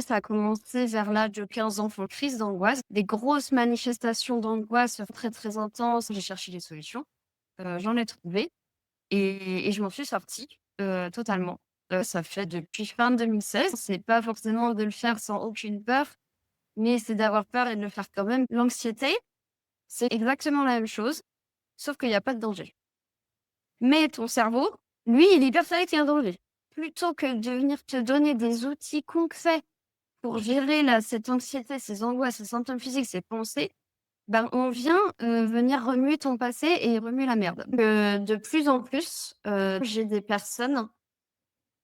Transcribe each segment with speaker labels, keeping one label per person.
Speaker 1: Ça a commencé vers l'âge de 15 ans, faut crise d'angoisse, des grosses manifestations d'angoisse très, très intenses. J'ai cherché des solutions, j'en ai trouvé et je m'en suis sortie, totalement. Ça fait depuis fin 2016. C'est pas forcément de le faire sans aucune peur, mais c'est d'avoir peur et de le faire quand même. L'anxiété, c'est exactement la même chose, sauf qu'il y a pas de danger. Mais ton cerveau, lui, il est persuadé qu'il y a un danger. Plutôt que de venir te donner des outils concrets pour gérer là, cette anxiété, ces angoisses, ces symptômes physiques, ces pensées, ben, on vient, venir remuer ton passé et remuer la merde. De plus en plus, j'ai des personnes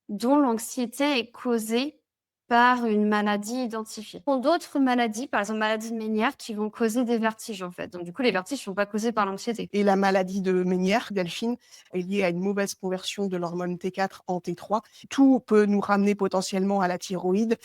Speaker 1: dont l'anxiété est causée par une maladie identifiée. Pour d'autres maladies, par exemple maladie de Ménière, qui vont causer des vertiges, en fait. Donc du coup, les vertiges ne sont pas causés par l'anxiété.
Speaker 2: Et la maladie de Ménière, Delphine, est liée à une mauvaise conversion de l'hormone T4 en T3. Tout peut nous ramener potentiellement à la thyroïde.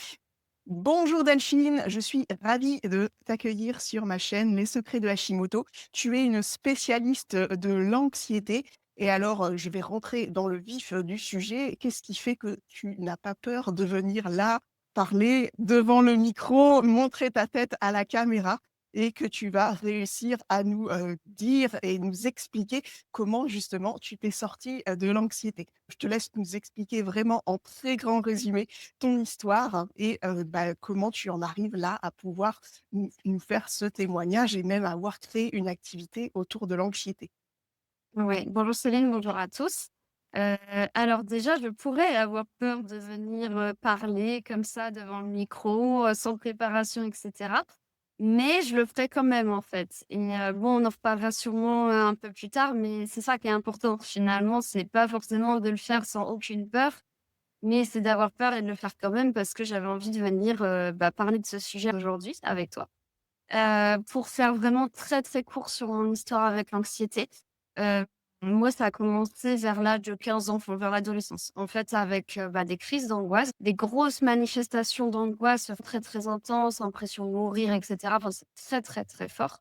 Speaker 2: Bonjour Delphine, je suis ravie de t'accueillir sur ma chaîne Les Secrets de Hashimoto. Tu es une spécialiste de l'anxiété. Et alors, je vais rentrer dans le vif du sujet. Qu'est-ce qui fait que tu n'as pas peur de venir là, parler devant le micro, montrer ta tête à la caméra et que tu vas réussir à nous dire et nous expliquer comment justement tu t'es sortie de l'anxiété? Je te laisse nous expliquer vraiment en très grand résumé ton histoire et comment tu en arrives là à pouvoir nous faire ce témoignage et même avoir créé une activité autour de l'anxiété.
Speaker 1: Ouais. Bonjour Céline, bonjour à tous. Heu, alors déjà, je pourrais avoir peur de venir, parler comme ça devant le micro, sans préparation et cetera. Mais je le ferai quand même, en fait et bon, on en reparlera sûrement, un peu plus tard, mais c'est ça qui est important. Finalement, c'est pas forcément de le faire sans aucune peur, mais c'est d'avoir peur et de le faire quand même parce que j'avais envie de venir, parler de ce sujet aujourd'hui avec toi. Pour faire vraiment très, très court sur mon histoire avec l'anxiété, heu, moi, ça a commencé vers l'âge de 15 ans, enfin vers l'adolescence. En fait, avec, des crises d'angoisse, des grosses manifestations d'angoisse très, très intenses, impression de mourir et cetera. Enfin, c'est très, très, très fort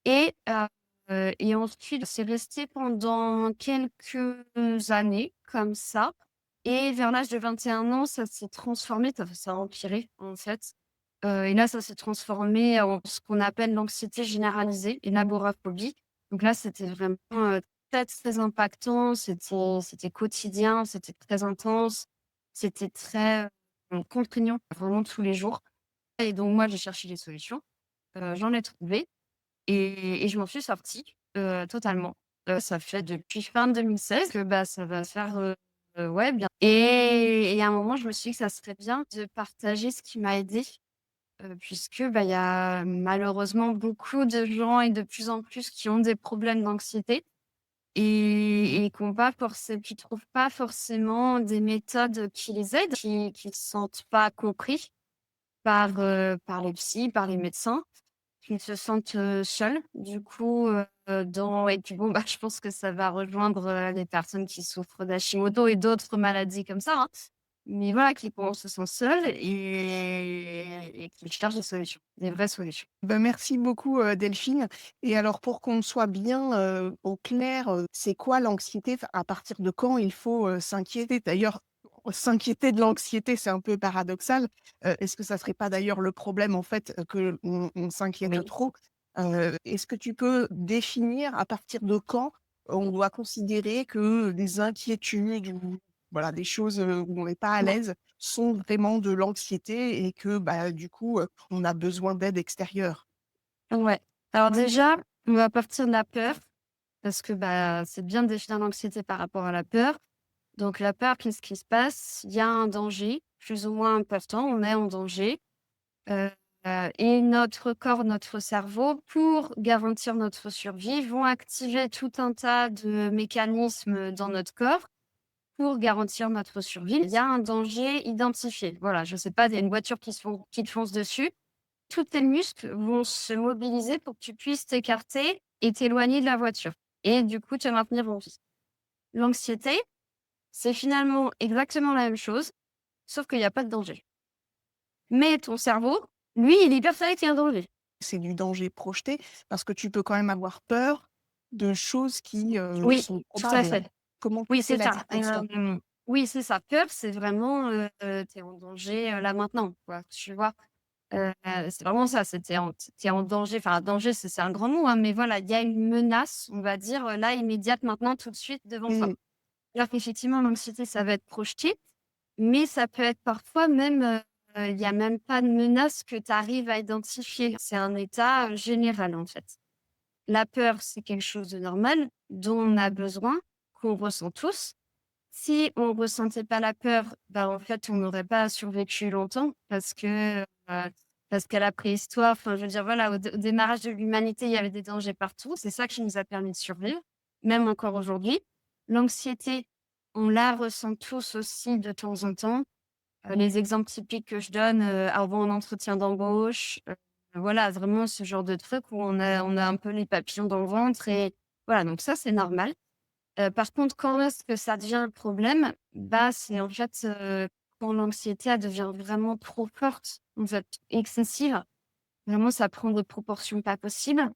Speaker 1: et ensuite, c'est resté pendant quelques années comme ça et vers l'âge de 21 ans, ça s'est transformé, ça a empiré, en fait. Et là, ça s'est transformé en ce qu'on appelle l'anxiété généralisée et l'agoraphobie. Donc là, c'était vraiment, très, très impactant, c'était quotidien, c'était très intense, c'était très, contraignant, vraiment tous les jours et donc moi, j'ai cherché des solutions, j'en ai trouvé et je m'en suis sortie, totalement. Ça fait depuis fin 2016 que, ça va faire, ouais, bien et à un moment, je me suis dit que ça serait bien de partager ce qui m'a aidée. Puisque, il y a malheureusement beaucoup de gens et de plus en plus qui ont des problèmes d'anxiété et qui trouvent pas forcément des méthodes qui les aident, qui se sentent pas compris par les psys, par les médecins, qui se sentent, seuls. Du coup, dans et puis bon, je pense que ça va rejoindre, les personnes qui souffrent d'Hashimoto et d'autres maladies comme ça, hein. Mais voilà, qui se sentent seuls et qui cherchent des solutions, des vraies solutions.
Speaker 2: Ben, merci beaucoup, Delphine. Et alors pour qu'on soit bien, au clair, c'est quoi l'anxiété? Enfin, à partir de quand il faut, s'inquiéter? D'ailleurs, s'inquiéter de l'anxiété, c'est un peu paradoxal. Est-ce que ça serait pas d'ailleurs le problème en fait, que on s'inquiète
Speaker 1: Oui.
Speaker 2: trop? Est-ce que tu peux définir à partir de quand on doit considérer que des inquiétudes ou voilà, des choses, où on n'est pas à
Speaker 1: Ouais.
Speaker 2: l'aise sont vraiment de l'anxiété et que, du coup, on a besoin d'aide extérieure?
Speaker 1: Ouais. Alors déjà, on va partir de la peur parce que, c'est bien de définir l'anxiété par rapport à la peur. Donc la peur, qu'est-ce qui se passe? Il y a un danger, plus ou moins important, on est en danger, heu et notre corps, notre cerveau, pour garantir notre survie, vont activer tout un tas de mécanismes dans notre corps pour garantir notre survie. Il y a un danger identifié. Voilà, je sais pas, il y a une voiture qui te fonce dessus, tous tes muscles vont se mobiliser pour que tu puisses t'écarter et t'éloigner de la voiture et du coup te maintenir en vie. L'anxiété, c'est finalement exactement la même chose, sauf qu'il y a pas de danger. Mais ton cerveau, lui, il est persuadé qu'il y a un danger.
Speaker 2: C'est du danger projeté parce que tu peux quand même avoir peur de choses qui,
Speaker 1: Oui,
Speaker 2: sont
Speaker 1: tout à
Speaker 2: probables.
Speaker 1: fait.
Speaker 2: Comment tu
Speaker 1: Oui,
Speaker 2: fais
Speaker 1: c'est
Speaker 2: la
Speaker 1: ça.
Speaker 2: distinction?
Speaker 1: Oui, c'est ça. Peur, c'est vraiment, tu es en danger, là, maintenant, quoi, tu vois? C'est vraiment ça, c'est tu en danger, enfin, danger, c'est un grand mot, hein, mais voilà, il y a une menace, on va dire, là, immédiate, maintenant, tout de suite, devant toi.
Speaker 2: Mmh.
Speaker 1: Alors qu'effectivement, l'anxiété, ça va être projeté, mais ça peut être parfois même, il y a même pas de menace que tu arrives à identifier. C'est un état, général, en fait. La peur, c'est quelque chose de normal, dont on a besoin, qu'on ressent tous. Si on ressentait pas la peur, bah, en fait, on n'aurait pas survécu longtemps parce qu'à la préhistoire, enfin, je veux dire, voilà, au démarrage de l'humanité, il y avait des dangers partout. C'est ça qui nous a permis de survivre, même encore aujourd'hui. L'anxiété, on la ressent tous aussi de temps en temps. Les exemples typiques que je donne, avant un entretien d'embauche, voilà, vraiment ce genre de truc où on a un peu les papillons dans le ventre et voilà, donc ça, c'est normal. Par contre, quand est-ce que ça devient un problème? Bah, c'est en fait, quand l'anxiété, elle devient vraiment trop forte, en fait, excessive. Vraiment, ça prend des proportions pas possibles.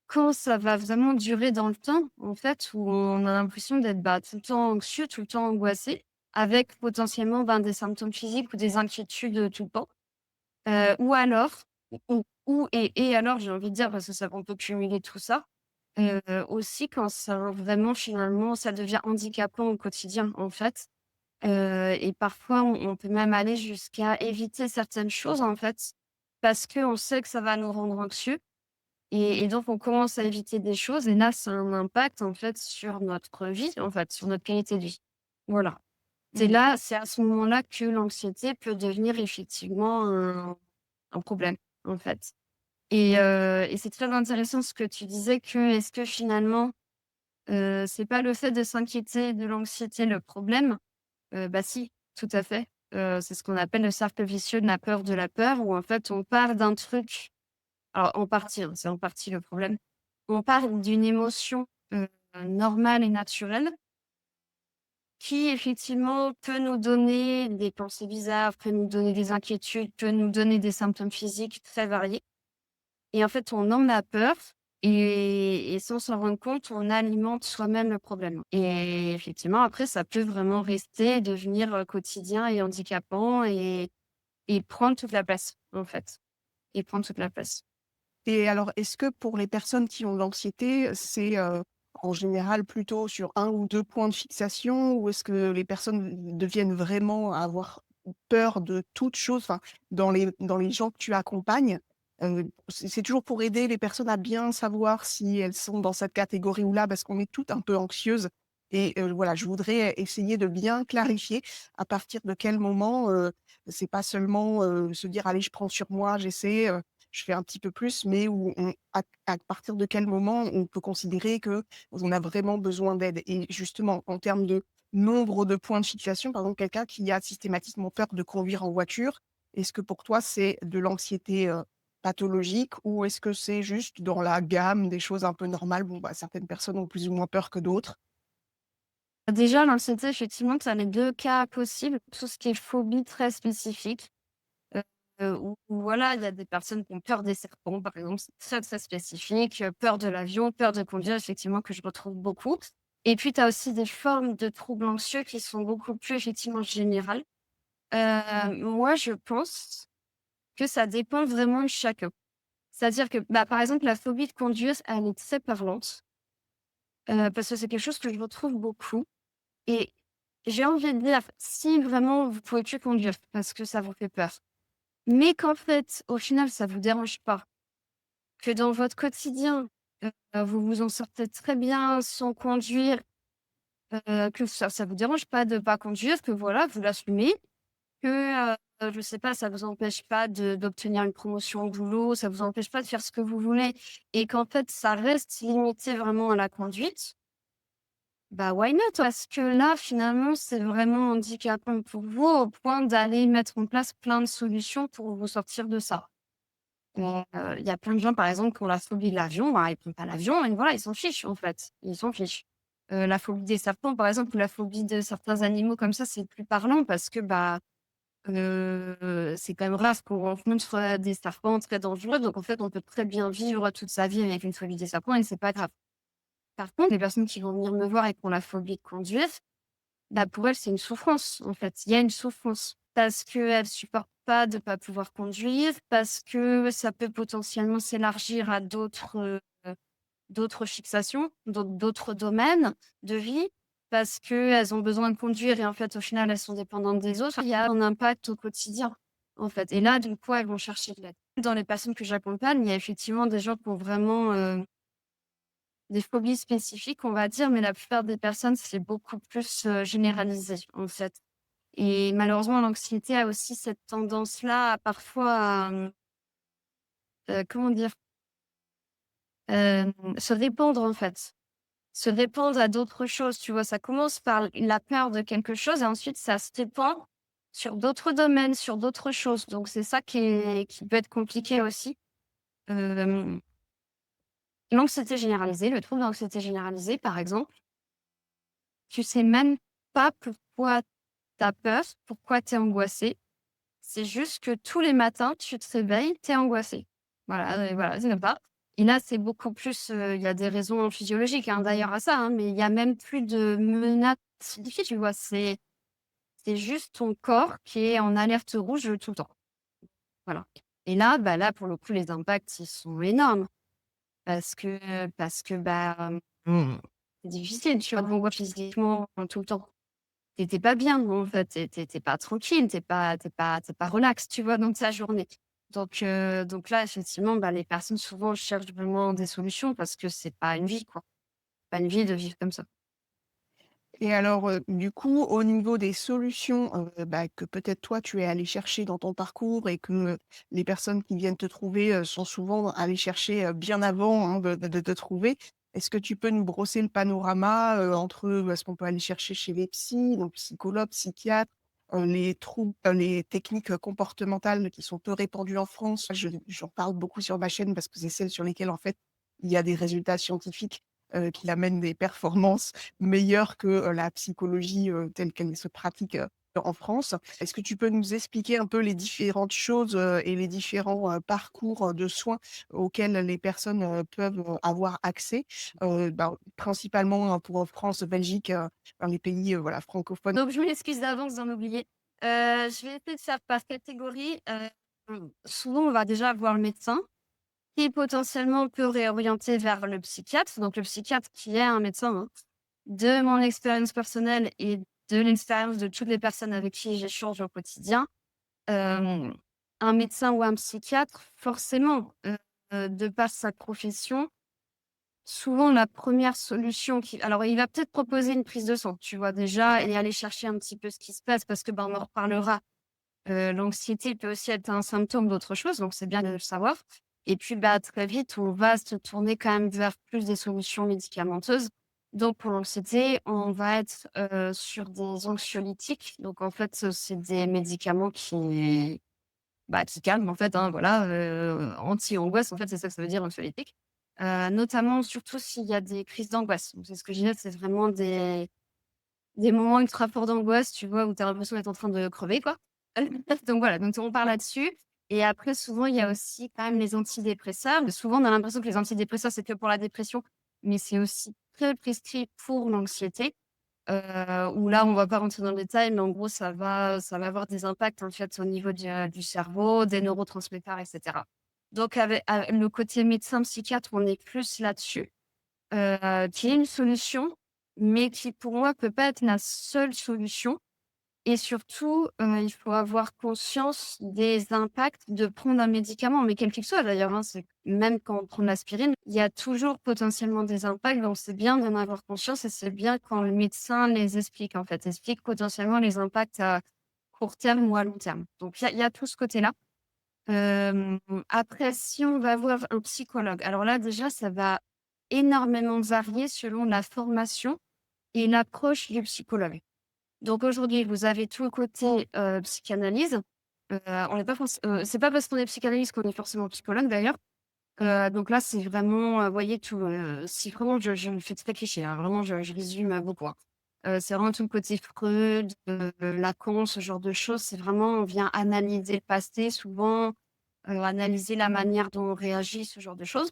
Speaker 1: Quand ça va vraiment durer dans le temps, en fait, où on a l'impression d'être, bah, tout le temps anxieux, tout le temps angoissé, avec potentiellement, ben, des symptômes physiques ou des inquiétudes, tout le temps. Ou alors ou alors, j'ai envie de dire, parce que ça on peut cumuler tout ça, aussi quand ça vraiment finalement ça devient handicapant au quotidien, en fait, et parfois on peut même aller jusqu'à éviter certaines choses, en fait, parce qu'on sait que ça va nous rendre anxieux et donc on commence à éviter des choses et là, ça a un impact, en fait, sur notre vie, en fait, sur notre qualité de vie. Voilà.
Speaker 2: Mmh.
Speaker 1: C'est à ce moment-là que l'anxiété peut devenir effectivement un problème, en fait. Et c'est très intéressant ce que tu disais que est-ce que finalement, c'est pas le fait de s'inquiéter de l'anxiété le problème? Bah si, tout à fait. C'est ce qu'on appelle le cercle vicieux de la peur où en fait on part d'un truc alors en partie, hein, c'est en partie le problème. On part d'une émotion, normale et naturelle qui effectivement peut nous donner des pensées bizarres, peut nous donner des inquiétudes, peut nous donner des symptômes physiques très variés. Et en fait, on en a peur et sans s'en rendre compte, on alimente soi-même le problème. Et effectivement, après, ça peut vraiment rester, devenir, quotidien et handicapant et prendre toute la place, en fait et prendre toute la place.
Speaker 2: Et alors, est-ce que pour les personnes qui ont de l'anxiété, c'est, en général plutôt sur un ou 2 points de fixation? Ou est-ce que les personnes deviennent vraiment avoir peur de toute chose? Enfin, dans les gens que tu accompagnes, c'est toujours pour aider les personnes à bien savoir si elles sont dans cette catégorie ou là, parce qu'on est toutes un peu anxieuses et voilà, je voudrais essayer de bien clarifier à partir de quel moment, c'est pas seulement, se dire: «Allez, je prends sur moi, j'essaie, je fais un petit peu plus», mais où à partir de quel moment on peut considérer que on a vraiment besoin d'aide? Et justement, en termes de nombre de points de fixation, par exemple, quelqu'un qui a systématiquement peur de conduire en voiture, est-ce que pour toi c'est de l'anxiété, pathologique ou est-ce que c'est juste dans la gamme des choses un peu normales? Bon, bah, certaines personnes ont plus ou moins peur que d'autres.
Speaker 1: Déjà, l'anxiété, effectivement, tu as les 2 cas possibles. Tout ce qui est phobie très spécifique, où voilà, il y a des personnes qui ont peur des serpents, par exemple, c'est très, très spécifique, peur de l'avion, peur de conduire, effectivement, que je retrouve beaucoup. Et puis, tu as aussi des formes de troubles anxieux qui sont beaucoup plus, effectivement, générales. Moi, je pense que ça dépend vraiment de chacun. C'est-à-dire que, bah, par exemple, la phobie de conduire, elle est très parlante, parce que c'est quelque chose que je retrouve beaucoup et j'ai envie de dire, si vraiment vous pouvez plus conduire parce que ça vous fait peur, mais qu'en fait, au final, ça vous dérange pas, que dans votre quotidien, vous vous en sortez très bien sans conduire, que ça vous dérange pas de pas conduire, que voilà, vous l'assumez, que, je sais pas, ça vous empêche pas d'obtenir une promotion au boulot, ça vous empêche pas de faire ce que vous voulez et qu'en fait, ça reste limité vraiment à la conduite, bah, why not? Parce que là, finalement, c'est vraiment handicapant pour vous au point d'aller mettre en place plein de solutions pour vous sortir de ça. Il y a plein de gens, par exemple, qui ont la phobie de l'avion, bah, ils prennent pas l'avion et voilà, ils s'en fichent, en fait. Ils s'en fichent. La phobie des serpents, par exemple, ou la phobie de certains animaux comme ça, c'est plus parlant parce que, bah, c'est quand même rare qu'on rencontre, des serpents très dangereux. Donc en fait, on peut très bien vivre toute sa vie avec une phobie des serpents et c'est pas grave. Par contre, les personnes qui vont venir me voir et qui ont la phobie de conduire, bah, pour elle, c'est une souffrance, en fait. Il y a une souffrance parce qu'elle supporte pas de pas pouvoir conduire, parce que ça peut potentiellement s'élargir à d'autres fixations, d'autres domaines de vie, parce qu'elles ont besoin de conduire et en fait, au final, elles sont dépendantes des autres. Il y a un impact au quotidien, en fait et là, du coup, elles vont chercher de l'aide. Dans les personnes que j'accompagne, il y a effectivement des gens qui ont vraiment, des phobies spécifiques, on va dire, mais la plupart des personnes, c'est beaucoup plus, généralisé, en fait et malheureusement, l'anxiété a aussi cette tendance-là à parfois à, comment dire? Se répandre, en fait. Se répandre à d'autres choses, tu vois? Ça commence par la peur de quelque chose et ensuite ça se répand sur d'autres domaines, sur d'autres choses. Donc c'est ça qui peut être compliqué aussi. Hem, L'anxiété généralisée, le trouble d'anxiété généralisée, par exemple, tu sais même pas pourquoi tu as peur, pourquoi tu es angoissé. C'est juste que tous les matins, tu te réveilles, tu es angoissé. Voilà, c'est comme ça. Et là, c'est beaucoup plus, il y a des raisons physiologiques, hein, d'ailleurs à ça, hein, mais il y a même plus de menace physique, tu vois? C'est juste ton corps qui est en alerte rouge, tout le temps. Voilà. Et là, bah, là, pour le coup, les impacts, ils sont énormes parce que, bah, c'est difficile, tu vois? De voir physiquement tout le temps. Tu pas bien, en fait, tu pas tranquille, tu pas relax, tu vois, dans ta journée. Donc là, effectivement, bah, les personnes souvent cherchent vraiment des solutions parce que c'est pas une vie, quoi. Pas une vie de vivre comme ça.
Speaker 2: Et alors, du coup, au niveau des solutions, bah, que peut-être toi tu es allé chercher dans ton parcours et que, les personnes qui viennent te trouver, sont souvent allées chercher, bien avant, hein, de te trouver. Est-ce que tu peux nous brosser le panorama, entre, ce qu'on peut aller chercher chez les psys, donc psychologues, psychiatres, les troubles, les techniques, comportementales qui sont peu répandues en France? J'en parle beaucoup sur ma chaîne parce que c'est celles sur lesquelles, en fait, il y a des résultats scientifiques, qui amènent des performances meilleure que, la psychologie, telle qu'elle se pratique, en France. Est-ce que tu peux nous expliquer un peu les différentes choses, et les différents, parcours, de soins auxquels les personnes, peuvent, avoir accès? Principalement, hein, pour France, Belgique, dans les pays, voilà, francophones.
Speaker 1: Donc je m'excuse d'avance d'en oublier. Je vais essayer de faire par catégorie. Souvent, on va déjà voir le médecin qui potentiellement peut réorienter vers le psychiatre. Donc le psychiatre qui est un médecin, hein. De mon expérience personnelle et de l'expérience de toutes les personnes avec qui j'échange au quotidien, hem, un médecin ou un psychiatre, forcément, de par sa profession, souvent la première solution qui alors il va peut-être proposer une prise de sang, tu vois? Déjà et aller chercher un petit peu ce qui se passe parce que, ben, on en reparlera. L'anxiété peut aussi être un symptôme d'autre chose, donc c'est bien de le savoir et puis, bah, très vite, on va se tourner quand même vers plus des solutions médicamenteuses. Donc pour l'anxiété, on va être, sur des anxiolytiques. Donc en fait, c'est des médicaments qui calment en fait, hein, voilà, anti-angoisse, en fait, c'est ça que ça veut dire anxiolytique. Notamment, surtout s'il y a des crises d'angoisse. Donc c'est ce que je disais, c'est vraiment des moments ultra forts d'angoisse, tu vois, où tu as l'impression d'être en train de crever, quoi. Donc voilà, donc on parle là-dessus et après souvent, il y a aussi quand même les antidépresseurs. Souvent, on a l'impression que les antidépresseurs, c'est que pour la dépression, mais c'est aussi très prescrit pour l'anxiété, où là, on va pas rentrer dans le détail, mais en gros, ça va avoir des impacts, en fait, au niveau du cerveau, des neurotransmetteurs et cetera. Donc avec le côté médecin psychiatre, on est plus là-dessus. Qui est une solution, mais qui pour moi peut pas être la seule solution et surtout, il faut avoir conscience des impacts de prendre un médicament, mais quel qu'il soit d'ailleurs, hein. C'est même quand on prend de l'aspirine, il y a toujours potentiellement des impacts, donc c'est bien d'en avoir conscience et c'est bien quand le médecin les explique, en fait. Explique potentiellement les impacts à court terme ou à long terme. Donc il y a tout ce côté-là. Après si on va voir un psychologue, alors là déjà ça va énormément varier selon la formation et l'approche du psychologue. Donc aujourd'hui, vous avez tout le côté, psychanalyse, on n'est pas c'est pas parce qu'on est psychanalyste qu'on est forcément psychologue d'ailleurs. Donc là, c'est vraiment, vous voyez tout, si vraiment je me fais très cliché, hein, vraiment je résume, beaucoup, hein. C'est vraiment tout le côté Freud, Lacan, ce genre de choses. C'est vraiment on vient analyser le passé souvent, analyser la manière dont on réagit, ce genre de choses.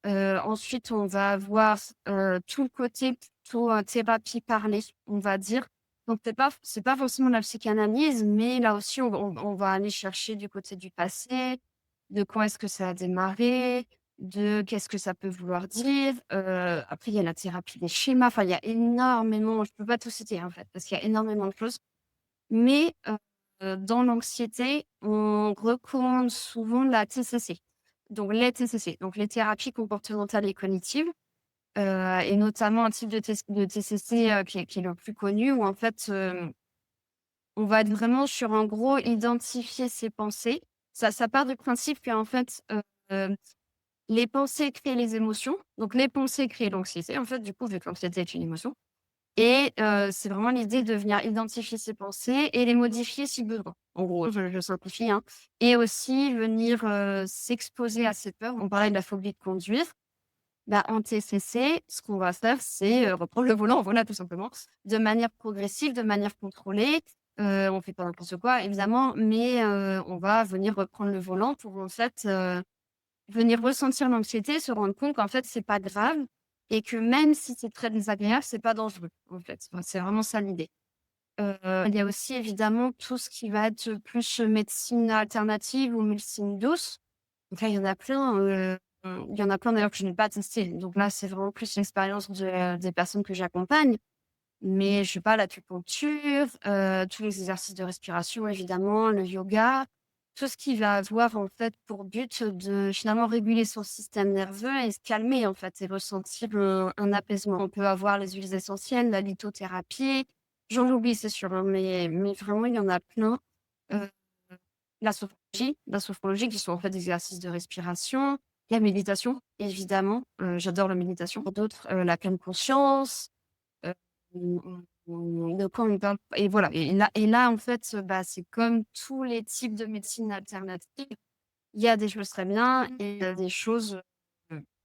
Speaker 1: Ensuite, on va avoir, tout le côté plutôt, thérapie parlée, on va dire. Donc c'est pas forcément de la psychanalyse, mais là aussi on va aller chercher du côté du passé, de quand est-ce que ça a démarré, de qu'est-ce que ça peut vouloir dire. Après il y a la thérapie des schémas, enfin il y a énormément, je peux pas tout citer en fait, parce qu'il y a énormément de choses. Mais, dans l'anxiété, on recommande souvent la TCC. Donc les TCC, donc les thérapies comportementales et cognitives, et notamment un type de TCC, qui est le plus connu où en fait, on va être vraiment sur, en gros, identifier ses pensées. Ça part du principe qu'en fait, les pensées créent les émotions, donc les pensées créent l'anxiété, en fait, du coup, vu que l'anxiété est une émotion. Et c'est vraiment l'idée de venir identifier ses pensées et les modifier si besoin. En gros, je simplifie, hein, et aussi venir, s'exposer à ses peurs. On parlait de la phobie de conduire. Bah, en TCC, ce qu'on va faire, c'est, reprendre le volant, voilà, tout simplement, de manière progressive, de manière contrôlée. On fait pas n'importe quoi, évidemment, mais on va venir reprendre le volant pour, en fait, venir ressentir l'anxiété, se rendre compte qu'en fait, c'est pas grave et que même si c'est très désagréable, c'est pas dangereux, en fait. Enfin, c'est vraiment ça l'idée. Il y a aussi évidemment tout ce qui va être plus, médecine alternative ou médecine douce. Donc là, il y en a plein, il y en a plein d'ailleurs que je n'ai pas testé. Donc là, c'est vraiment plus l'expérience des personnes que j'accompagne. Mais je sais pas, l'acupuncture, tous les exercices de respiration évidemment, le yoga, tout ce qui va avoir en fait pour but de finalement réguler son système nerveux et se calmer en fait et ressentir, un apaisement. On peut avoir les huiles essentielles, la lithothérapie, j'en oublie c'est sûr, hein, mais vraiment il y en a plein. Heu, la sophrologie qui sont en fait des exercices de respiration, la méditation évidemment, j'adore la méditation. Pour d'autres, la pleine conscience. De quoi on parle et voilà et là, en fait, bah, c'est comme tous les types de médecine alternative. Il y a des choses très bien et il y a des choses,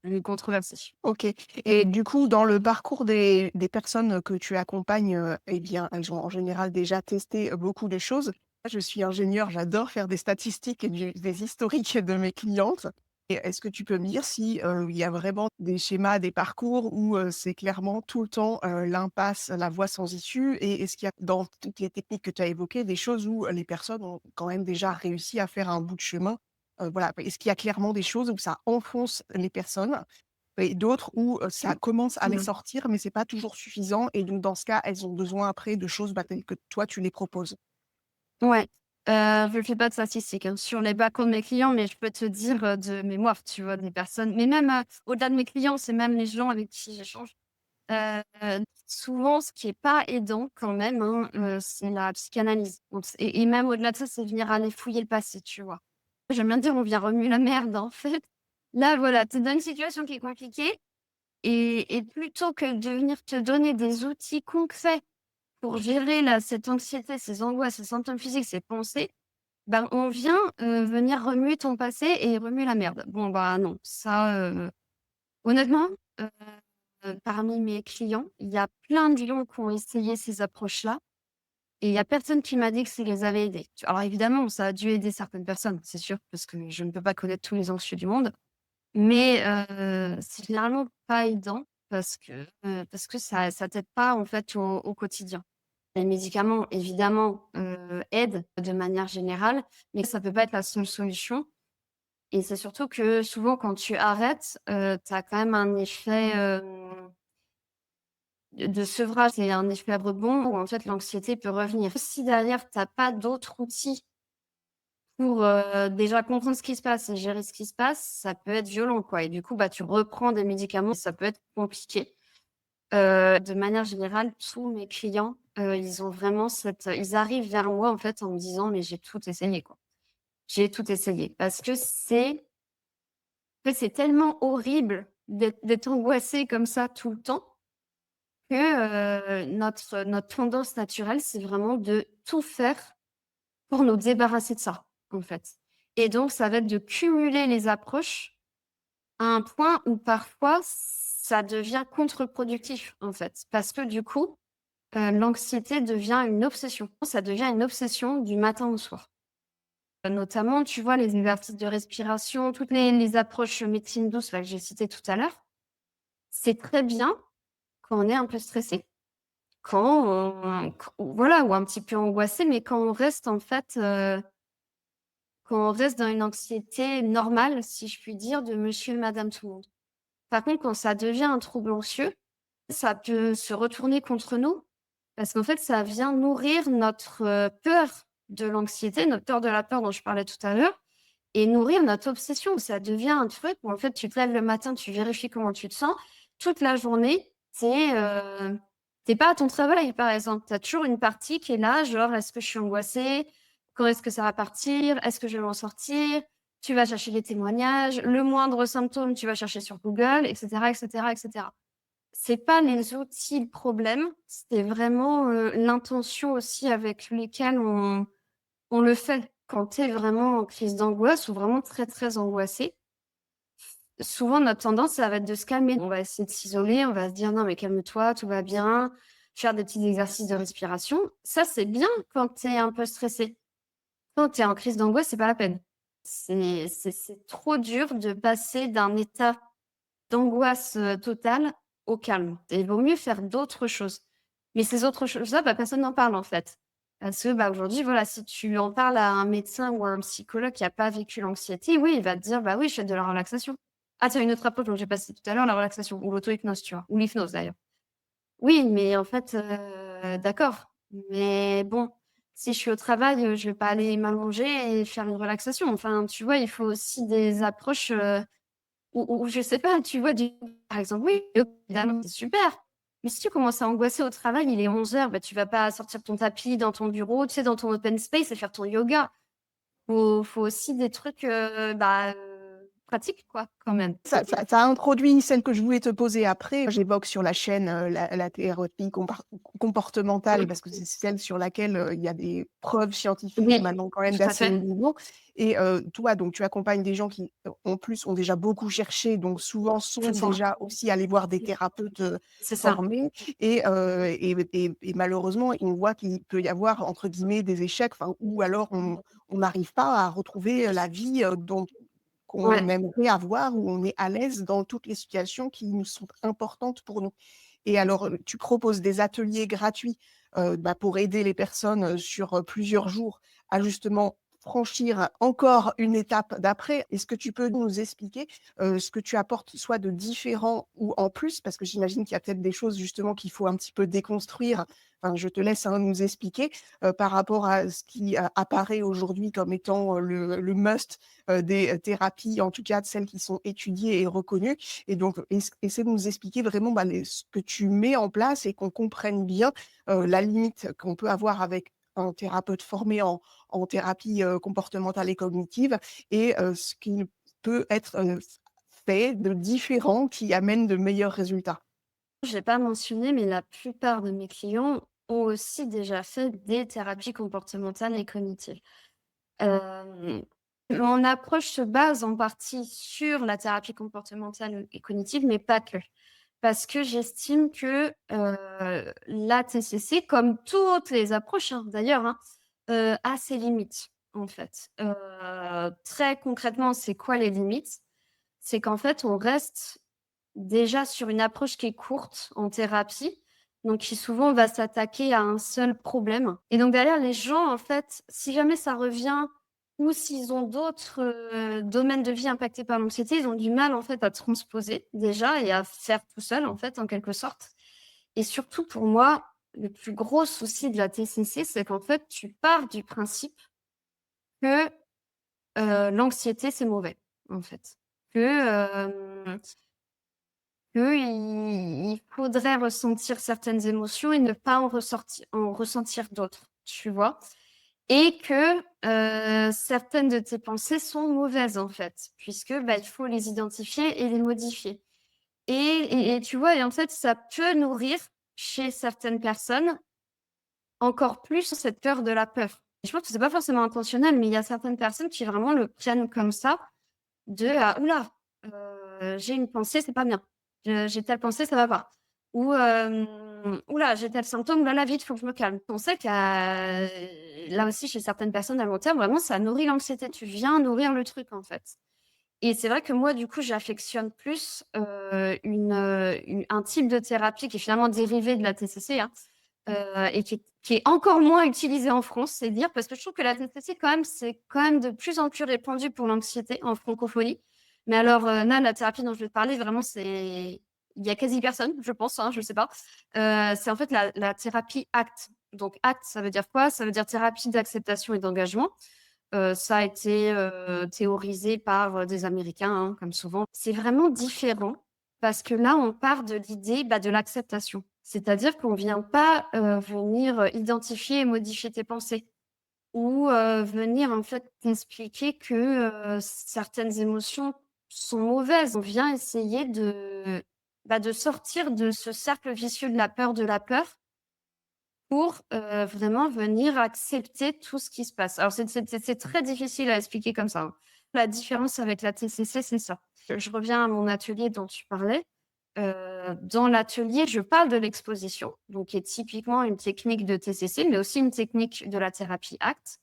Speaker 1: plus controversées.
Speaker 2: OK, et du coup, dans le parcours des personnes que tu accompagnes, eh bien, elles ont en général déjà testé, beaucoup de choses. Je suis ingénieure, j'adore faire des statistiques et des historiques de mes clientes, et est-ce que tu peux me dire si, il y a vraiment des schémas, des parcours où, c'est clairement tout le temps, l'impasse, la voie sans issue, et est-ce qu'il y a dans toutes les techniques que tu as évoquées des choses où les personnes ont quand même déjà réussi à faire un bout de chemin? Voilà, est-ce qu'il y a clairement des choses où ça enfonce les personnes? Et d'autres où, ça commence à les
Speaker 1: Mmh.
Speaker 2: sortir, mais c'est pas toujours suffisant, et donc dans ce cas, elles ont besoin après de choses, bah, telles que toi tu les proposes.
Speaker 1: Ouais, je fais pas de statistiques, hein, sur les parcours de mes clients, mais je peux te dire, de mémoire, tu vois? Des personnes mais même, au-delà de mes clients, c'est même les gens avec qui j'échange. Heu, souvent, ce qui est pas aidant quand même, hein, c'est la psychanalyse. Donc et même au-delà de ça, c'est venir aller fouiller le passé, tu vois? J'aime bien dire: «On vient remuer la merde», en fait. Là, voilà, tu es dans une situation qui est compliquée et plutôt que de venir te donner des outils concrets pour gérer là, cette anxiété, ces angoisses, ces symptômes physiques, ces pensées, ben, on vient, venir remuer ton passé et remuer la merde. Bon, bah, non, ça, honnêtement, heu parmi mes clients, il y a plein de gens qui ont essayé ces approches-là et il y a personne qui m'a dit que ça les avait aidés. Alors évidemment, ça a dû aider certaines personnes, c'est sûr, parce que je ne peux pas connaître tous les anxieux du monde, mais c'est généralement pas aidant parce que ça t'aide pas, en fait, au quotidien. Les médicaments, évidemment, aident de manière générale, mais ça peut pas être la seule solution et c'est surtout que souvent quand tu arrêtes, tu as quand même un effet, de sevrage, c'est un effet rebond où en fait l'anxiété peut revenir. Si derrière tu as pas d'autres outils pour, déjà comprendre ce qui se passe et gérer ce qui se passe, ça peut être violent, quoi et du coup, bah, tu reprends des médicaments, ça peut être compliqué. De manière générale, tous mes clients, ils ont vraiment ils arrivent vers moi en fait en me disant: «Mais j'ai tout essayé, quoi. J'ai tout essayé». Parce que c'est tellement horrible d'être angoissé comme ça tout le temps que, notre tendance naturelle, c'est vraiment de tout faire pour nous débarrasser de ça, en fait. Et donc ça va être de cumuler les approches à un point où parfois ça devient contre-productif, en fait. Parce que du coup, l'anxiété devient une obsession. Ça devient une obsession du matin au soir. Notamment, tu vois, les exercices de respiration, toutes les approches médecine douce là que j'ai citées tout à l'heure, c'est très bien quand on est un peu stressé. quand voilà, ou un petit peu angoissé, mais quand on reste en fait, quand on reste dans une anxiété normale, si je puis dire, de monsieur et madame tout le monde. Par contre, quand ça devient un trouble anxieux, ça peut se retourner contre nous parce qu'en fait, ça vient nourrir notre, peur de l'anxiété, notre peur de la peur dont je parlais tout à l'heure et nourrir notre obsession. Ça devient un truc où en fait, tu te lèves le matin, tu vérifies comment tu te sens. Toute la journée, tu pas à ton travail, par exemple. Tu as toujours une partie qui est là, genre: «Est-ce que je suis angoissée? Quand est-ce que ça va partir? Est-ce que je vais m'en sortir?» Tu vas chercher les témoignages, le moindre symptôme, tu vas chercher sur Google et cetera et cetera et cetera. C'est pas les outils le problème, c'est vraiment, l'intention aussi avec lesquelles on le fait. Quand tu es vraiment en crise d'angoisse ou vraiment très, très angoissé, souvent notre tendance, ça va être de se calmer. On va essayer de s'isoler, on va se dire: «Non mais calme-toi, tout va bien», faire des petits exercices de respiration. Ça, c'est bien quand tu es un peu stressé. Quand tu es en crise d'angoisse, c'est pas la peine. C'est trop dur de passer d'un état d'angoisse, totale au calme et il vaut mieux faire d'autres choses. Mais ces autres choses-là, bah, personne n'en parle, en fait. Parce que, bah, aujourd'hui, voilà, si tu en parles à un médecin ou à un psychologue qui a pas vécu l'anxiété, oui, il va te dire: «Bah, oui, je fais de la relaxation». Ah tiens, une autre approche dont j'ai passé tout à l'heure, la relaxation ou l'auto-hypnose, tu vois? Ou l'hypnose, d'ailleurs. Oui, mais en fait, d'accord, mais bon, si je suis au travail, je vais pas aller m'allonger et faire une relaxation. Enfin, tu vois, il faut aussi des approches, ou je sais pas, tu vois, du par exemple, oui, évidemment, c'est super. Mais si tu commences à angoisser au travail, il est 11 heures, bah, tu vas pas sortir ton tapis dans ton bureau, tu sais, dans ton open space et faire ton yoga. Faut aussi des trucs, pratiques quoi, quand même.
Speaker 2: Ça introduit celle que je voulais te poser après. J'évoque sur la chaîne, la thérapie comportementale
Speaker 1: Oui,
Speaker 2: parce que c'est celle sur laquelle, il y a des preuves scientifiques
Speaker 1: oui,
Speaker 2: maintenant quand même
Speaker 1: tout à
Speaker 2: d'assez
Speaker 1: fait.
Speaker 2: haut niveau et toi donc tu accompagnes des gens qui, en plus ont déjà beaucoup cherché, donc souvent sont
Speaker 1: C'est ça,
Speaker 2: déjà aussi allés voir des thérapeutes,
Speaker 1: c'est ça.
Speaker 2: formés et malheureusement on voit qu'il peut y avoir entre guillemets «des échecs», enfin ou alors on n'arrive pas à retrouver, la vie, dont qu'on
Speaker 1: Ouais.
Speaker 2: aimerait avoir, où on est à l'aise dans toutes les situations qui nous sont importantes pour nous. Et alors, tu proposes des ateliers gratuits, pour aider les personnes, sur, plusieurs jours à justement franchir encore une étape d'après. Est-ce que tu peux nous expliquer, ce que tu apportes soit de différent ou en plus? Parce que j'imagine qu'il y a peut-être des choses justement qu'il faut un petit peu déconstruire. Enfin, je te laisse, hein, nous expliquer, par rapport à ce qui, apparaît aujourd'hui comme étant, le must, des, thérapies, en tout cas de celles qui sont étudiées et reconnues. Et donc, essaie de nous expliquer vraiment, ce que tu mets en place et qu'on comprenne bien, la limite qu'on peut avoir avec un thérapeute formé en thérapie, comportementale et cognitive et ce qui peut être, fait de différent qui amène de meilleurs résultats.
Speaker 1: J'ai pas mentionné, mais la plupart de mes clients ont aussi déjà fait des thérapies comportementales et cognitives. Hem, Mon approche se base en partie sur la thérapie comportementale et cognitive, mais pas que. Parce que j'estime que, la TCC, comme toutes les approches, hein, d'ailleurs, hein, a ses limites, en fait. Très concrètement, c'est quoi les limites? C'est qu'en fait, on reste déjà sur une approche qui est courte en thérapie, donc qui souvent va s'attaquer à un seul problème et donc derrière les gens, en fait, si jamais ça revient ou s'ils ont d'autres, domaines de vie impactés par l'anxiété, ils ont du mal, en fait, à transposer déjà et à faire tout seul, en fait, en quelque sorte et surtout pour moi, le plus gros souci de la TCC, c'est qu'en fait, tu pars du principe que, l'anxiété, c'est mauvais, en fait. Que, il faudrait ressentir certaines émotions et ne pas en ressentir d'autres, tu vois? Et que, certaines de tes pensées sont mauvaises, en fait, puisque, bah, il faut les identifier et les modifier. Et tu vois? Et en fait, ça peut nourrir chez certaines personnes encore plus cette peur de la peur. Et je pense que c'est pas forcément intentionnel, mais il y a certaines personnes qui vraiment le prennent comme ça de: «Ah, ouh là, j'ai une pensée, c'est pas bien. J'ai telle pensée, ça va pas». Ou «Ouh là, j'ai tel symptôme, ouh là là, vite, faut que je me calme». On sait qu'il y a là aussi chez certaines personnes à long terme, vraiment ça nourrit l'anxiété. Tu viens nourrir le truc, en fait. Et c'est vrai que moi, du coup, j'affectionne plus, un type de thérapie qui est finalement dérivé de la TCC, hein, et qui est encore moins utilisée en France, c'est dire, parce que je trouve que la TCC quand même, c'est quand même de plus en plus répandu pour l'anxiété en francophonie. Mais alors, là, la thérapie dont je vais te parler, vraiment, c'est il y a quasi personne, je pense, hein, je sais pas. C'est en fait la thérapie ACT. Donc ACT, ça veut dire quoi? Ça veut dire thérapie d'acceptation et d'engagement. Ça a été, théorisé par, des Américains, hein, comme souvent. C'est vraiment différent parce que là, on part de l'idée, bah, de l'acceptation. C'est-à-dire qu'on vient pas, venir, identifier et modifier tes pensées ou, venir, en fait, t'expliquer que, certaines émotions sont mauvaises. On vient essayer de, bah, de sortir de ce cercle vicieux de la peur pour, vraiment venir accepter tout ce qui se passe. Alors c'est très difficile à expliquer comme ça, hein. La différence avec la TCC, c'est ça. Je reviens à mon atelier dont tu parlais. Dans l'atelier, je parle de l'exposition, donc qui est typiquement une technique de TCC, mais aussi une technique de la thérapie ACT.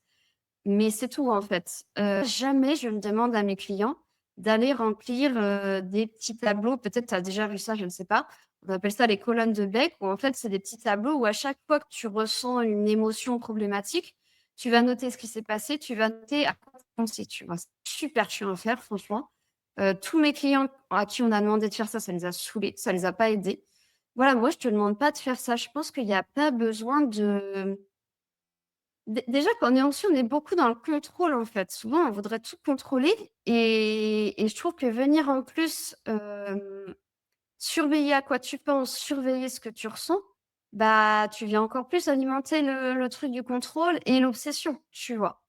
Speaker 1: Mais c'est tout en fait. Jamais je ne demande à mes clients d'aller remplir, des petits tableaux. Peut-être tu as déjà vu ça, je ne sais pas. On appelle ça les colonnes de Beck, où en fait, c'est des petits tableaux où à chaque fois que tu ressens une émotion problématique, tu vas noter ce qui s'est passé, tu vas noter à quoi tu pensais, tu vois? C'est super chiant à faire franchement. Tous mes clients à qui on a demandé de faire ça les a saoulés, ça les a pas aidés. Voilà, moi je te demande pas de faire ça. Je pense qu'il y a pas besoin de déjà, quand on est anxieux, on est beaucoup dans le contrôle, en fait. Souvent, on voudrait tout contrôler et je trouve que venir en plus, surveiller à quoi tu penses, surveiller ce que tu ressens, bah, tu viens encore plus alimenter le truc du contrôle et l'obsession, tu vois?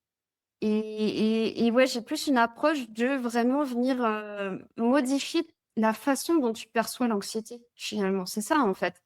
Speaker 1: Et ouais, j'ai plus une approche de vraiment venir, modifier la façon dont tu perçois l'anxiété, finalement. C'est ça, en fait.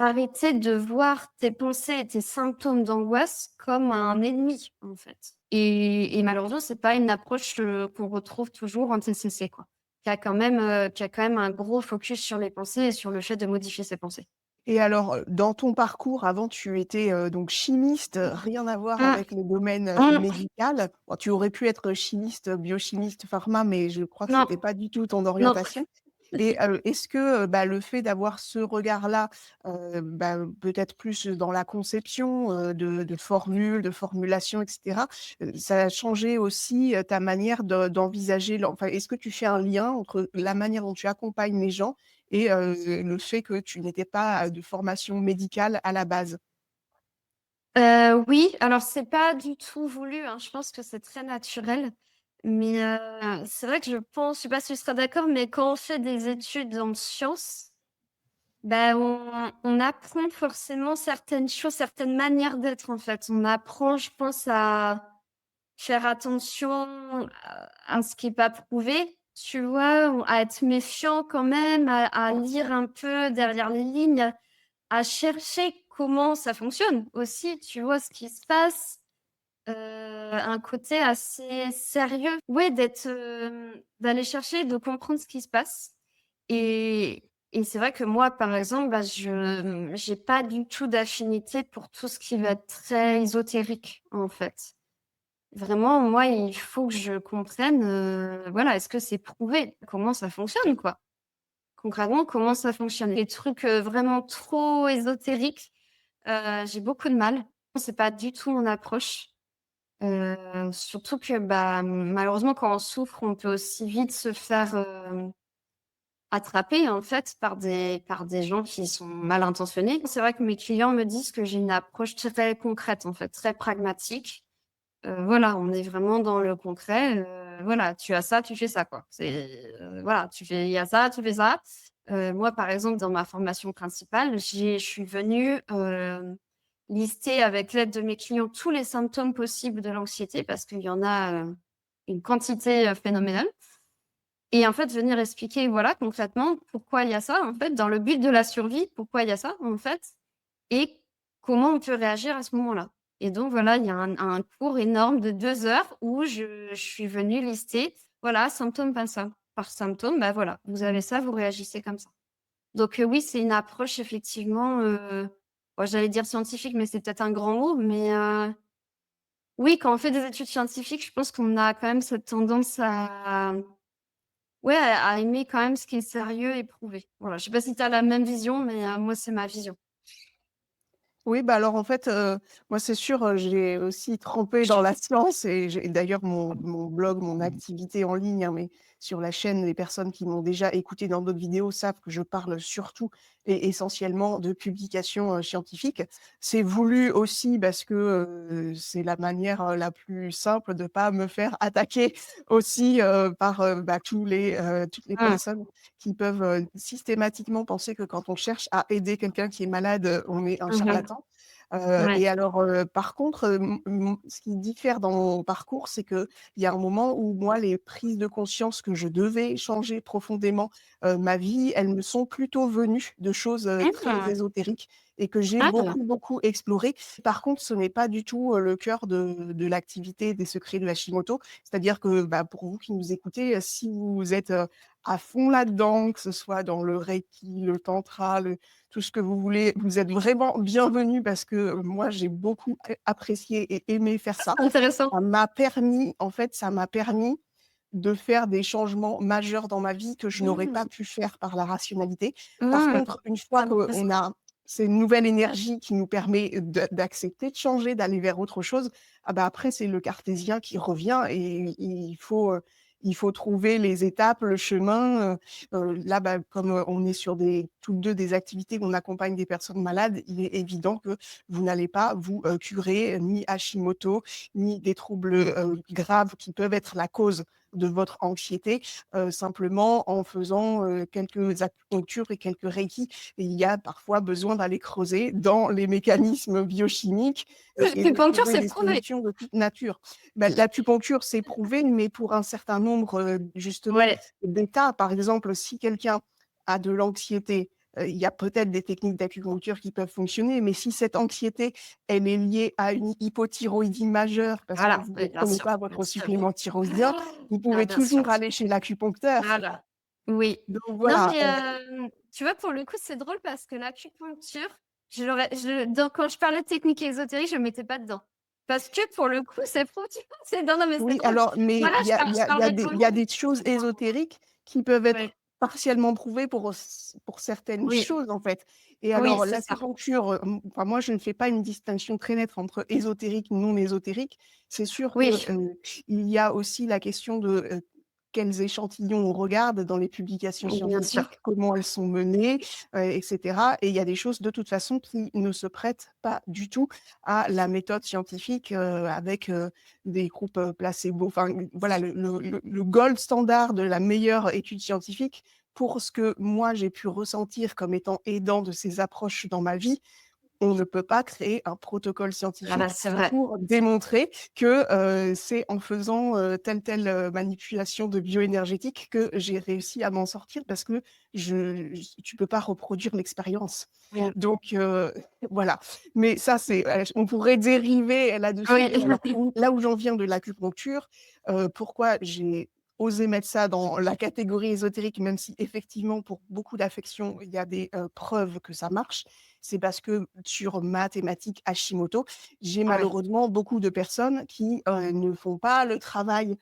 Speaker 1: Arrêter de voir tes pensées et tes symptômes d'angoisse comme un ennemi, en fait. Et malheureusement, c'est pas une approche, qu'on retrouve toujours en TCC, quoi. Qui a quand même un gros focus sur les pensées et sur le fait de modifier ses pensées.
Speaker 2: Et alors, dans ton parcours, avant, tu étais, donc chimiste, rien à voir
Speaker 1: Mmh.
Speaker 2: avec le domaine,
Speaker 1: Mmh.
Speaker 2: médical. Bon, tu aurais pu être chimiste, biochimiste, pharma, mais je crois que
Speaker 1: Non,
Speaker 2: c'était pas du tout ton
Speaker 1: non.
Speaker 2: orientation. Et est-ce que, bah, le fait d'avoir ce regard-là, bah, peut-être plus dans la conception, de formules, de formulations et cetera, ça a changé aussi, ta manière d'envisager enfin, est-ce que tu fais un lien entre la manière dont tu accompagnes les gens et le fait que tu n'étais pas, de formation médicale à la base?
Speaker 1: Oui, alors c'est pas du tout voulu, hein, je pense que c'est très naturel. Mais, c'est vrai que je pense, je sais pas si tu seras d'accord, mais quand on fait des études en sciences, bah, on apprend forcément certaines choses, certaines manières d'être, en fait. On apprend, je pense, à faire attention à ce qui est pas prouvé, tu vois? Ou à être méfiant quand même, à lire un peu derrière les lignes, à chercher comment ça fonctionne aussi, tu vois? Ce qui se passe, un côté assez sérieux. Ouais, d'aller chercher, de comprendre ce qui se passe et c'est vrai que moi, par exemple, bah, j'ai pas du tout d'affinité pour tout ce qui va être très ésotérique, en fait. Vraiment, moi, il faut que je comprenne, voilà, est-ce que c'est prouvé? Comment ça fonctionne, quoi? Concrètement, comment ça fonctionne? Les trucs, vraiment trop ésotériques, j'ai beaucoup de mal. C'est pas du tout mon approche. Surtout que, bah, malheureusement, quand on souffre, on peut aussi vite se faire, attraper, en fait, par des gens qui sont mal intentionnés. C'est vrai que mes clients me disent que j'ai une approche très concrète, en fait, très pragmatique. Voilà, on est vraiment dans le concret, voilà, tu as ça, tu fais ça, quoi. Voilà, il y a ça, tu fais ça. Moi, par exemple, dans ma formation principale, je suis venue, lister avec l'aide de mes clients tous les symptômes possibles de l'anxiété parce qu'il y en a, une quantité, phénoménale et en fait, venir expliquer, voilà, concrètement pourquoi il y a ça, en fait, dans le but de la survie, pourquoi il y a ça, en fait et comment on peut réagir à ce moment-là. Et donc voilà, il y a un cours énorme de 2 heures où je suis venue lister, voilà, symptôme par par symptôme, bah, voilà, vous avez ça, vous réagissez comme ça. Donc oui, c'est une approche effectivement, bon, j'allais dire scientifique, mais c'est peut-être un grand mot, mais oui, quand on fait des études scientifiques, je pense qu'on a quand même cette tendance à ouais, à aimer quand même ce qui est sérieux et prouvé. Voilà, je sais pas si tu as la même vision, mais moi, c'est ma vision.
Speaker 2: Oui, bah, alors en fait, moi c'est sûr, j'ai aussi trempé dans la science et j'ai d'ailleurs mon blog, mon activité en ligne, hein, mais sur la chaîne, les personnes qui m'ont déjà écouté dans d'autres vidéos savent que je parle surtout et essentiellement de publications, scientifiques. C'est voulu aussi parce que, c'est la manière, la plus simple de pas me faire attaquer aussi, par, bah, toutes les
Speaker 1: Mmh.
Speaker 2: personnes qui peuvent, systématiquement penser que quand on cherche à aider quelqu'un qui est malade, on est un
Speaker 1: Mmh.
Speaker 2: charlatan.
Speaker 1: Ouais.
Speaker 2: Et alors, par contre, ce qui diffère dans mon parcours, c'est qu'il y a un moment où moi, les prises de conscience que je devais changer profondément, ma vie, elles me sont plutôt venues de choses, très
Speaker 1: Mmh.
Speaker 2: ésotériques et que j'ai
Speaker 1: Ah!
Speaker 2: beaucoup, beaucoup explorées. Par contre, ce n'est pas du tout, le cœur de l'activité des secrets de Hashimoto. C'est-à-dire que, bah, pour vous qui nous écoutez, si vous êtes, à fond là-dedans, que ce soit dans le reiki, le tantra, tout ce que vous voulez. Vous êtes vraiment bienvenus parce que, moi, j'ai beaucoup apprécié et aimé faire ça.
Speaker 1: Intéressant.
Speaker 2: Ça m'a permis de faire des changements majeurs dans ma vie que je n'aurais
Speaker 1: Mmh.
Speaker 2: pas pu faire par la rationalité. Par
Speaker 1: Mmh.
Speaker 2: contre, une fois qu'on
Speaker 1: Intéressant.
Speaker 2: a cette nouvelle énergie qui nous permet d'accepter, de changer, d'aller vers autre chose, ah bah, après c'est le cartésien qui revient et il faut trouver les étapes, le chemin, là, bah, comme, on est sur toutes 2 des activités où on accompagne des personnes malades, il est évident que vous n'allez pas vous, curer ni Hashimoto, ni des troubles, graves qui peuvent être la cause de votre anxiété, simplement en faisant, quelques acupunctures et quelques reiki. Et il y a parfois besoin d'aller creuser dans les mécanismes biochimiques et de
Speaker 1: L'acupuncture,
Speaker 2: trouver
Speaker 1: c'est
Speaker 2: des
Speaker 1: prouvé.
Speaker 2: solutions de toute nature. Bah, l'acupuncture, c'est prouvé, mais pour un certain nombre, justement
Speaker 1: Ouais.
Speaker 2: d'états. Par exemple, si quelqu'un a de l'anxiété, il y a peut-être des techniques d'acupuncture qui peuvent fonctionner, mais si cette anxiété, elle est liée à une hypothyroïdie majeure parce que
Speaker 1: Voilà,
Speaker 2: vous ne
Speaker 1: oui,
Speaker 2: prenez pas
Speaker 1: bien
Speaker 2: votre
Speaker 1: sûr.
Speaker 2: supplément thyroïdien, vous
Speaker 1: Ah
Speaker 2: pouvez
Speaker 1: bien sûr.
Speaker 2: toujours aller chez l'acupuncteur.
Speaker 1: Voilà. Oui.
Speaker 2: Donc
Speaker 1: Non,
Speaker 2: voilà,
Speaker 1: mais tu vois, pour le coup, c'est drôle parce que l'acupuncture, quand je parlais de technique ésotérique, je ne mettais pas dedans. Parce que pour le coup, c'est pro tu vois? C'est non, non, mais c'est
Speaker 2: oui,
Speaker 1: drôle.
Speaker 2: alors mais
Speaker 1: Voilà, je parlerai de
Speaker 2: il y a des choses ésotériques qui peuvent
Speaker 1: ouais.
Speaker 2: être partiellement prouvées pour certaines
Speaker 1: Oui,
Speaker 2: choses, en fait. Et
Speaker 1: oui,
Speaker 2: alors
Speaker 1: c'est ça.
Speaker 2: l'acupuncture, enfin moi je ne fais pas une distinction très nette entre ésotérique, non ésotérique. C'est sûr que,
Speaker 1: Oui,
Speaker 2: il y a aussi la question de, quels échantillons on regarde dans les publications
Speaker 1: bien sûr.
Speaker 2: scientifiques, comment elles sont menées, et cetera. Et il y a des choses de toute façon qui ne se prêtent pas du tout à la méthode scientifique, avec, des groupes, placebo, enfin, voilà, le gold standard de la meilleure étude scientifique pour ce que moi j'ai pu ressentir comme étant aidant de ces approches dans ma vie. On ne peut pas créer un protocole
Speaker 1: Voilà,
Speaker 2: scientifique
Speaker 1: c'est vrai.
Speaker 2: pour démontrer que, c'est en faisant, telle, manipulation de bioénergétique que j'ai réussi à m'en sortir parce que tu peux pas reproduire l'expérience.
Speaker 1: Mmh.
Speaker 2: Donc voilà. Mais ça, on pourrait dériver là-dessus.
Speaker 1: Oui.
Speaker 2: Et alors, là où j'en viens de l'acupuncture, pourquoi j'ai osé mettre ça dans la catégorie ésotérique, même si effectivement pour beaucoup d'affections, il y a des, preuves que ça marche, c'est parce que sur ma thématique Hashimoto, j'ai
Speaker 1: Ouais.
Speaker 2: malheureusement beaucoup de personnes qui, ne font pas le travail,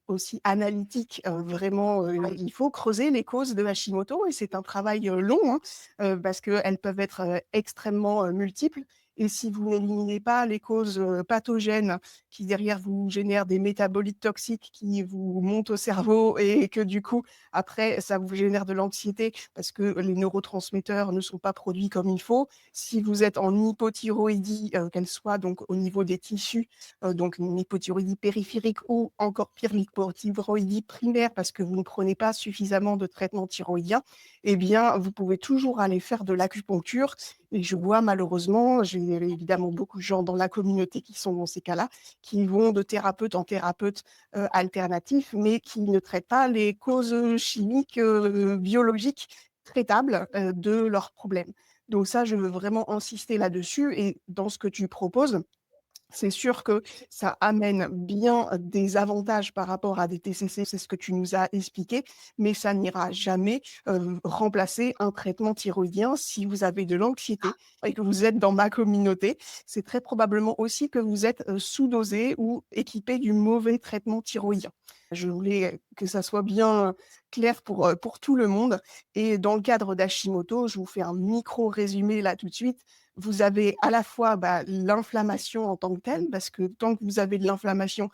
Speaker 2: aussi analytique, vraiment, il faut creuser les causes de Hashimoto et c'est un travail, long, hein, parce qu'elles peuvent être, extrêmement, multiples et si vous n'éliminez pas les causes, pathogènes qui derrière vous génèrent des métabolites toxiques qui vous montent au cerveau et que du coup, après, ça vous génère de l'anxiété parce que les neurotransmetteurs ne sont pas produits comme il faut. Si vous êtes en hypothyroïdie, qu'elle soit donc au niveau des tissus, donc une hypothyroïdie périphérique ou encore pire, l'hypothyroïdie primaire parce que vous ne prenez pas suffisamment de traitement thyroïdien, eh bien, vous pouvez toujours aller faire de l'acupuncture et je vois malheureusement, j'ai évidemment beaucoup de gens dans la communauté qui sont dans ces cas-là, qui vont de thérapeute en thérapeute, alternatif, mais qui ne traitent pas les causes, chimiques, biologiques traitables, de leurs problèmes. Donc ça, je veux vraiment insister là-dessus et dans ce que tu proposes, c'est sûr que ça amène bien des avantages par rapport à des TCC, c'est ce que tu nous as expliqué, mais ça n'ira jamais, remplacer un traitement thyroïdien. Si vous avez de l'anxiété et que vous êtes dans ma communauté, c'est très probablement aussi que vous êtes, sous-dosé ou équipé du mauvais traitement thyroïdien. Je voulais, que ça soit bien, clair pour tout le monde et dans le cadre d'Hashimoto, je vous fais un micro résumé là tout de suite. Vous avez à la fois, l'inflammation en tant que telle, parce que tant que vous avez de l'inflammation,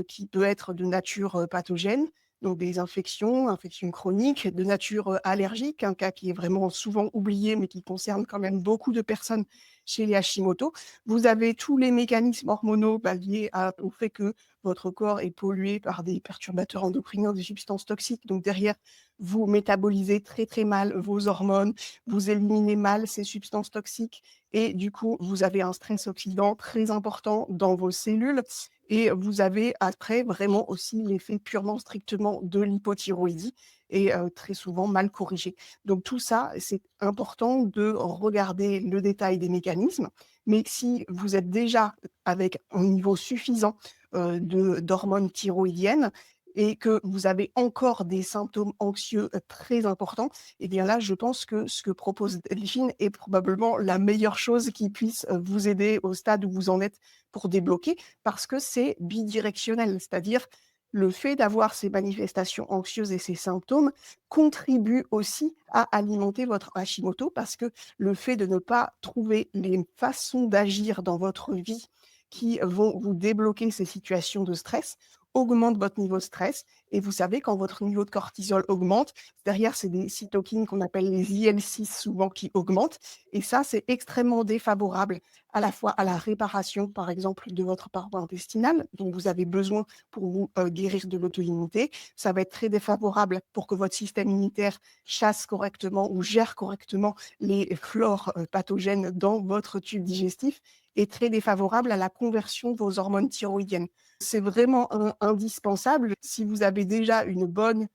Speaker 2: qui peut être de nature, pathogène, donc des infections chroniques, de nature, allergique, un cas qui est vraiment souvent oublié, mais qui concerne quand même beaucoup de personnes chez les Hashimoto. Vous avez tous les mécanismes hormonaux, liés au fait que votre corps est pollué par des perturbateurs endocriniens, des substances toxiques. Donc derrière, vous métabolisez très, très mal vos hormones, vous éliminez mal ces substances toxiques et du coup, vous avez un stress oxydant très important dans vos cellules et vous avez après vraiment aussi l'effet purement strictement de l'hypothyroïdie et très souvent mal corrigé. Donc tout ça, c'est important de regarder le détail des mécanismes, mais si vous êtes déjà avec un niveau suffisant, de d'hormones thyroïdiennes et que vous avez encore des symptômes anxieux, très importants, et bien là, je pense que ce que propose Delphine est probablement la meilleure chose qui puisse, vous aider au stade où vous en êtes pour débloquer, parce que c'est bidirectionnel. C'est-à-dire, le fait d'avoir ces manifestations anxieuses et ces symptômes contribue aussi à alimenter votre Hashimoto, parce que le fait de ne pas trouver les façons d'agir dans votre vie qui vont vous débloquer ces situations de stress, augmente votre niveau de stress et vous savez quand votre niveau de cortisol augmente, derrière c'est des cytokines qu'on appelle les IL-6 souvent qui augmentent et ça c'est extrêmement défavorable à la fois à la réparation par exemple de votre paroi intestinale dont vous avez besoin pour vous, guérir de l'auto-immunité. Ça va être très défavorable pour que votre système immunitaire chasse correctement ou gère correctement les flores, pathogènes dans votre tube digestif et très défavorable à la conversion de vos hormones thyroïdiennes. C'est vraiment indispensable si vous avez déjà une bonne,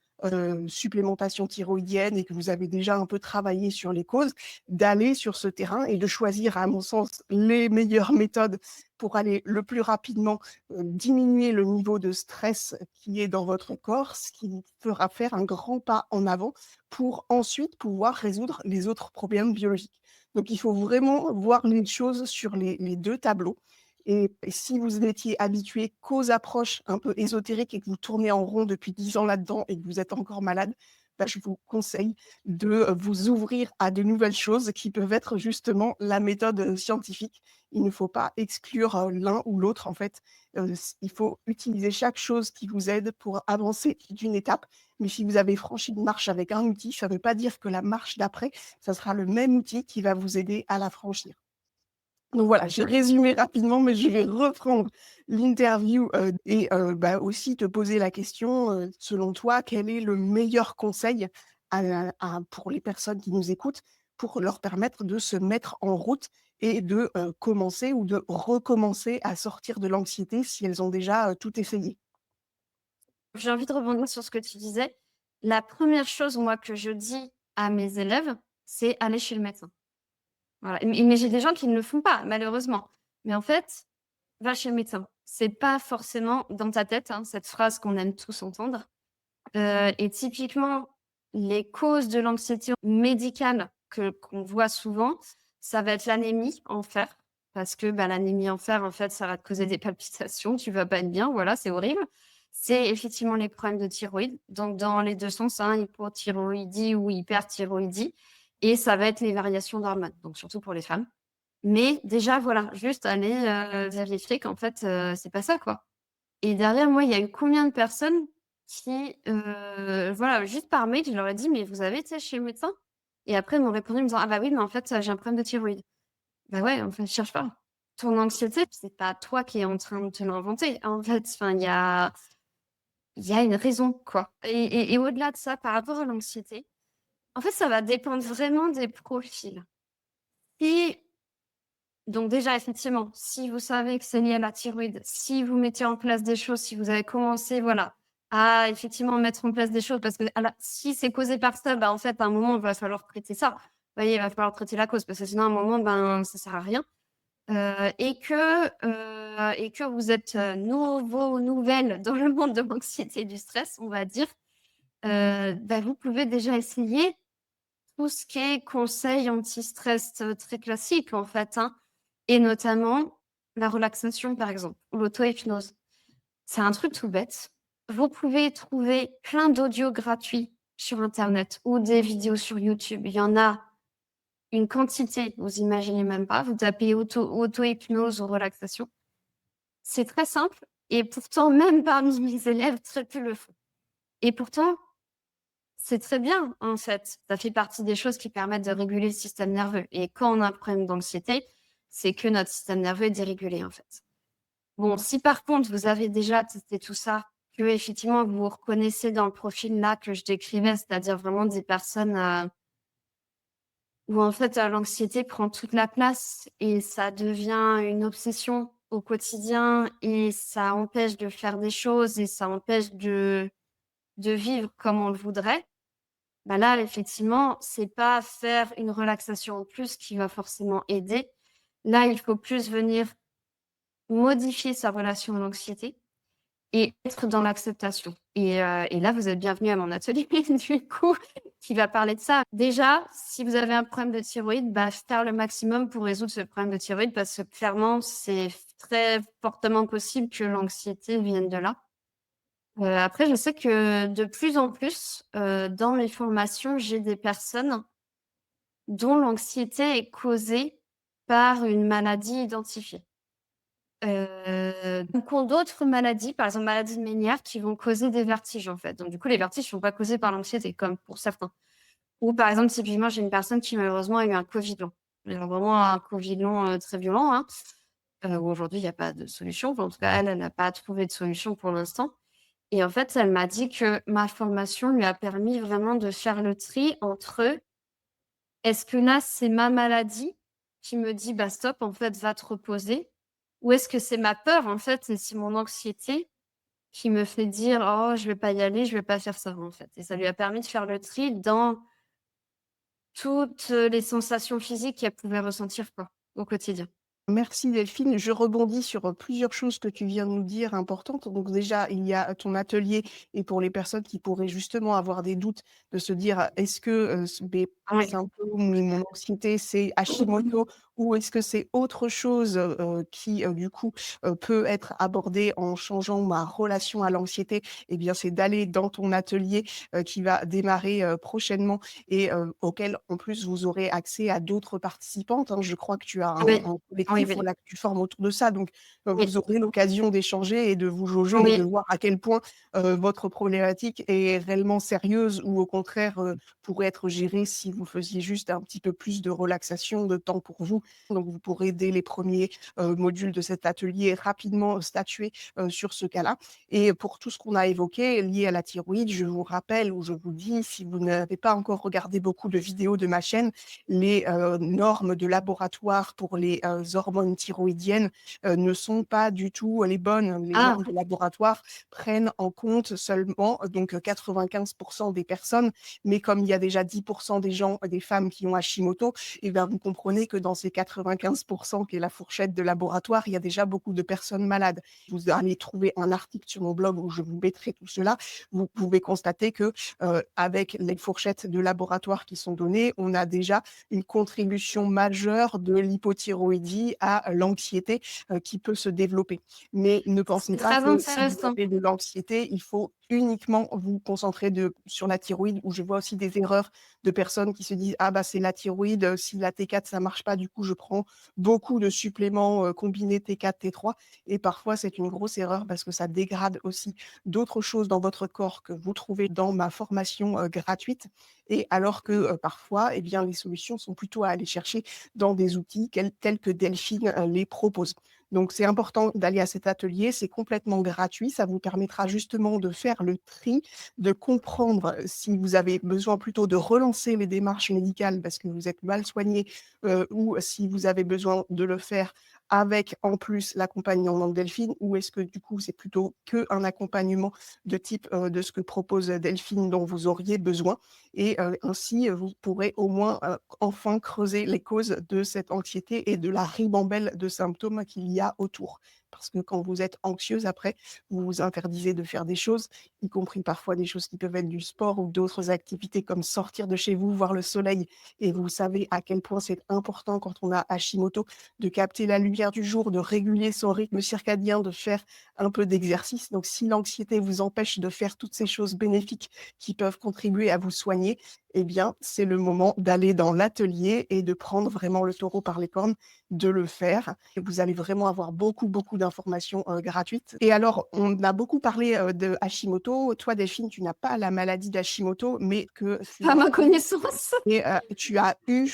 Speaker 2: supplémentation thyroïdienne et que vous avez déjà un peu travaillé sur les causes, d'aller sur ce terrain et de choisir, à mon sens, les meilleures méthodes pour aller le plus rapidement, diminuer le niveau de stress qui est dans votre corps, ce qui vous fera faire un grand pas en avant pour ensuite pouvoir résoudre les autres problèmes biologiques. Donc il faut vraiment voir les choses sur les 2 tableaux et si vous étiez habitué qu'aux approches un peu ésotériques et que vous tournez en rond depuis 10 ans là-dedans et que vous êtes encore malade, je vous conseille de, vous ouvrir à de nouvelles choses qui peuvent être justement la méthode, scientifique. Il ne faut pas exclure, l'un ou l'autre en fait, il faut utiliser chaque chose qui vous aide pour avancer d'une étape. Mais si vous avez franchi une marche avec un outil, ça ne veut pas dire que la marche d'après, ça sera le même outil qui va vous aider à la franchir. Donc voilà, j'ai résumé rapidement, mais je vais reprendre l'interview, et aussi te poser la question, selon toi, quel est le meilleur conseil pour les personnes qui nous écoutent, pour leur permettre de se mettre en route et de, commencer ou de recommencer à sortir de l'anxiété si elles ont déjà, tout essayé?
Speaker 1: J'ai envie de rebondir sur ce que tu disais. La première chose, moi, que je dis à mes élèves, c'est aller chez le médecin. Voilà, mais j'ai des gens qui ne le font pas, malheureusement. Mais en fait, va chez le médecin. C'est pas forcément dans ta tête, hein, cette phrase qu'on aime tous entendre. Et typiquement, les causes de l'anxiété médicale qu'on voit souvent, ça va être l'anémie en fer, parce que, l'anémie en fer, en fait, ça va te causer des palpitations, tu vas pas être bien, voilà, c'est horrible. C'est effectivement les problèmes de thyroïde, donc dans les 2 sens, hein, hypothyroïdie ou hyperthyroïdie et ça va être les variations d'hormones, donc surtout pour les femmes. Mais déjà, voilà, juste aller, vérifier qu'en fait, c'est pas ça, quoi. Et derrière, moi, il y a eu combien de personnes qui, voilà, juste par mail, je leur ai dit: «Mais vous avez été chez le médecin?» Et après, ils m'ont répondu en me disant: «Ah bah oui, mais en fait, j'ai un problème de thyroïde». Bah ouais, en fait, cherche pas. Ton anxiété, c'est pas toi qui es en train de te l'inventer, en fait. Enfin, il y a une raison, quoi. Et au-delà de ça, par rapport à l'anxiété, en fait, ça va dépendre vraiment des profils. Si Donc déjà, effectivement, si vous savez que c'est lié à la thyroïde, si vous mettez en place des choses, si vous avez commencé, voilà, à effectivement mettre en place des choses parce que si c'est causé par ça, en fait, à un moment, il va falloir traiter ça. Vous voyez, il va falloir traiter la cause parce que sinon, à un moment, ça sert à rien. Et que vous êtes, nouvelle dans le monde de l'anxiété et du stress, on va dire, vous pouvez déjà essayer tout ce qui est conseils anti-stress, très classiques, en fait, hein. Et notamment la relaxation, par exemple, ou l'auto-hypnose. C'est un truc tout bête. Vous pouvez trouver plein d'audios gratuits sur internet ou des vidéos sur YouTube. Il y en a une quantité, vous imaginez même pas. Vous tapez auto-hypnose ou relaxation. C'est très simple et pourtant même parmi mes élèves, très peu le font et pourtant, c'est très bien, en fait. Ça fait partie des choses qui permettent de réguler le système nerveux et quand on a un problème d'anxiété, c'est que notre système nerveux est dérégulé, en fait. Bon, si par contre vous avez déjà testé tout ça, qu'effectivement vous vous reconnaissez dans le profil là que je décrivais, c'est-à-dire vraiment des personnes, où en fait, l'anxiété prend toute la place et ça devient une obsession au quotidien et ça empêche de faire des choses et ça empêche de vivre comme on le voudrait. Bah là, effectivement, c'est pas faire une relaxation en plus qui va forcément aider. Là, il faut plus venir modifier sa relation à l'anxiété et être dans l'acceptation et là, vous êtes bienvenue à mon atelier du coup, qui va parler de ça. Déjà, si vous avez un problème de thyroïde, bah, faire le maximum pour résoudre ce problème de thyroïde parce que clairement, c'est très fortement possible que l'anxiété vienne de là. Après, je sais que de plus en plus, dans mes formations, j'ai des personnes dont l'anxiété est causée par une maladie identifiée. Donc ont d'autres maladies, par exemple maladie Ménière, qui vont causer des vertiges, en fait. Donc du coup, les vertiges sont pas causés par l'anxiété, comme pour certains. Ou par exemple, typiquement, j'ai une personne qui malheureusement a eu un covid long. Mais alors vraiment un covid long, très violent, hein, où aujourd'hui il y a pas de solution. Enfin, en tout cas, elle n'a pas trouvé de solution pour l'instant. Et en fait, elle m'a dit que ma formation lui a permis vraiment de faire le tri entre: «Est-ce que là, c'est ma maladie qui me dit: "Bah, stop, en fait, va te reposer"» ou est-ce que c'est ma peur, en fait, et c'est mon anxiété qui me fait dire: «Oh, je vais pas y aller, je vais pas faire ça», en fait et ça lui a permis de faire le tri dans toutes, les sensations physiques qu'elle pouvait ressentir, quoi, au quotidien.
Speaker 2: Merci Delphine. Je rebondis sur, plusieurs choses que tu viens de nous dire importantes. Donc déjà, il y a ton atelier et pour les personnes qui pourraient justement avoir des doutes, de se dire: «Est-ce que, mes
Speaker 1: Oui.
Speaker 2: symptômes ou mon anxiété, c'est Hashimoto ou est-ce que c'est autre chose, qui, du coup, peut être abordé en changeant ma relation à l'anxiété?» Eh bien, c'est d'aller dans ton atelier, qui va démarrer, prochainement et auquel, en plus, vous aurez accès à d'autres participantes, hein. Je crois que tu as
Speaker 1: Oui.
Speaker 2: un
Speaker 1: Oui,
Speaker 2: collectif,
Speaker 1: oui.
Speaker 2: voilà, que tu formes autour de ça, donc
Speaker 1: Oui.
Speaker 2: vous aurez l'occasion d'échanger et de vous jauger et de
Speaker 1: Oui.
Speaker 2: voir à quel point, votre problématique est réellement sérieuse ou au contraire, pourrait être gérée si vous faisiez juste un petit peu plus de relaxation, de temps pour vous. Donc vous pourrez dès les premiers modules de cet atelier rapidement statuer, sur ce cas-là et pour tout ce qu'on a évoqué lié à la thyroïde, je vous rappelle ou je vous dis, si vous n'avez pas encore regardé beaucoup de vidéos de ma chaîne, les, normes de laboratoire pour les, hormones thyroïdiennes, ne sont pas du tout les bonnes. Les
Speaker 1: Ah!
Speaker 2: normes de laboratoire prennent en compte seulement, donc 95 des personnes, mais comme il y a déjà 10 des gens, des femmes qui ont Hashimoto et ben, vous comprenez que dans ces 95 qui est la fourchette de laboratoire, il y a déjà beaucoup de personnes malades. Vous allez trouver un article sur mon blog où je vous mettrai tout cela. Vous pouvez constater que, avec les fourchettes de laboratoire qui sont données, on a déjà une contribution majeure de l'hypothyroïdie à l'anxiété, qui peut se développer. Mais ne pensez
Speaker 1: C'est
Speaker 2: pas
Speaker 1: très
Speaker 2: que si vous
Speaker 1: intéressant.
Speaker 2: avez de l'anxiété, il faut uniquement vous concentrer sur la thyroïde, où je vois aussi des erreurs de personnes qui se disent: «Ah bah, c'est la thyroïde, si la T4 ça marche pas, du coup je prends beaucoup de suppléments, combinés T4, T3» et parfois c'est une grosse erreur parce que ça dégrade aussi d'autres choses dans votre corps que vous trouvez dans ma formation, gratuite et alors que, parfois, eh bien, les solutions sont plutôt à aller chercher dans des outils tels que Delphine, les propose. Donc c'est important d'aller à cet atelier, c'est complètement gratuit, ça vous permettra justement de faire le tri, de comprendre, si vous avez besoin plutôt de relancer les démarches médicales parce que vous êtes mal soigné, ou si vous avez besoin de le faire avec en plus l'accompagnement de Delphine ou est-ce que du coup c'est plutôt qu'un accompagnement de type, de ce que propose Delphine dont vous auriez besoin? Et ainsi, vous pourrez au moins, enfin creuser les causes de cette anxiété et de la ribambelle de symptômes qu'il y a autour. Parce que quand vous êtes anxieuse après, vous vous interdisez de faire des choses, y compris parfois des choses qui peuvent être du sport ou d'autres activités comme sortir de chez vous, voir le soleil et vous savez à quel point c'est important quand on a Hashimoto de capter la lumière du jour, de réguler son rythme circadien, de faire un peu d'exercice. Donc si l'anxiété vous empêche de faire toutes ces choses bénéfiques qui peuvent contribuer à vous soigner, eh bien, c'est le moment d'aller dans l'atelier et de prendre vraiment le taureau par les cornes, de le faire. Et vous allez vraiment avoir beaucoup, beaucoup d'informations, gratuites. Et alors, on a beaucoup parlé, de Hashimoto. Toi, Delphine, tu n'as pas la maladie d'Hashimoto, mais que tu
Speaker 1: À
Speaker 2: as
Speaker 1: ma connaissance.
Speaker 2: et tu as eu,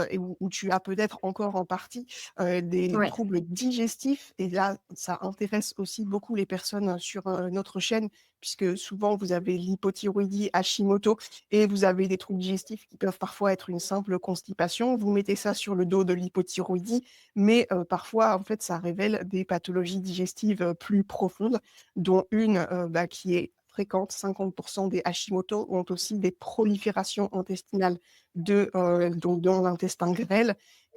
Speaker 2: et ou tu as peut-être encore en partie, des
Speaker 1: Ouais.
Speaker 2: troubles digestifs et là, ça intéresse aussi beaucoup les personnes, sur, notre chaîne puisque souvent vous avez l'hypothyroïdie, Hashimoto et vous avez des troubles digestifs qui peuvent parfois être une simple constipation. Vous mettez ça sur le dos de l'hypothyroïdie, mais parfois, en fait, ça révèle des pathologies digestives, plus profondes, dont une, qui est fréquente. 50 des Hashimoto ont aussi des proliférations intestinales donc dans l'intestin grêle,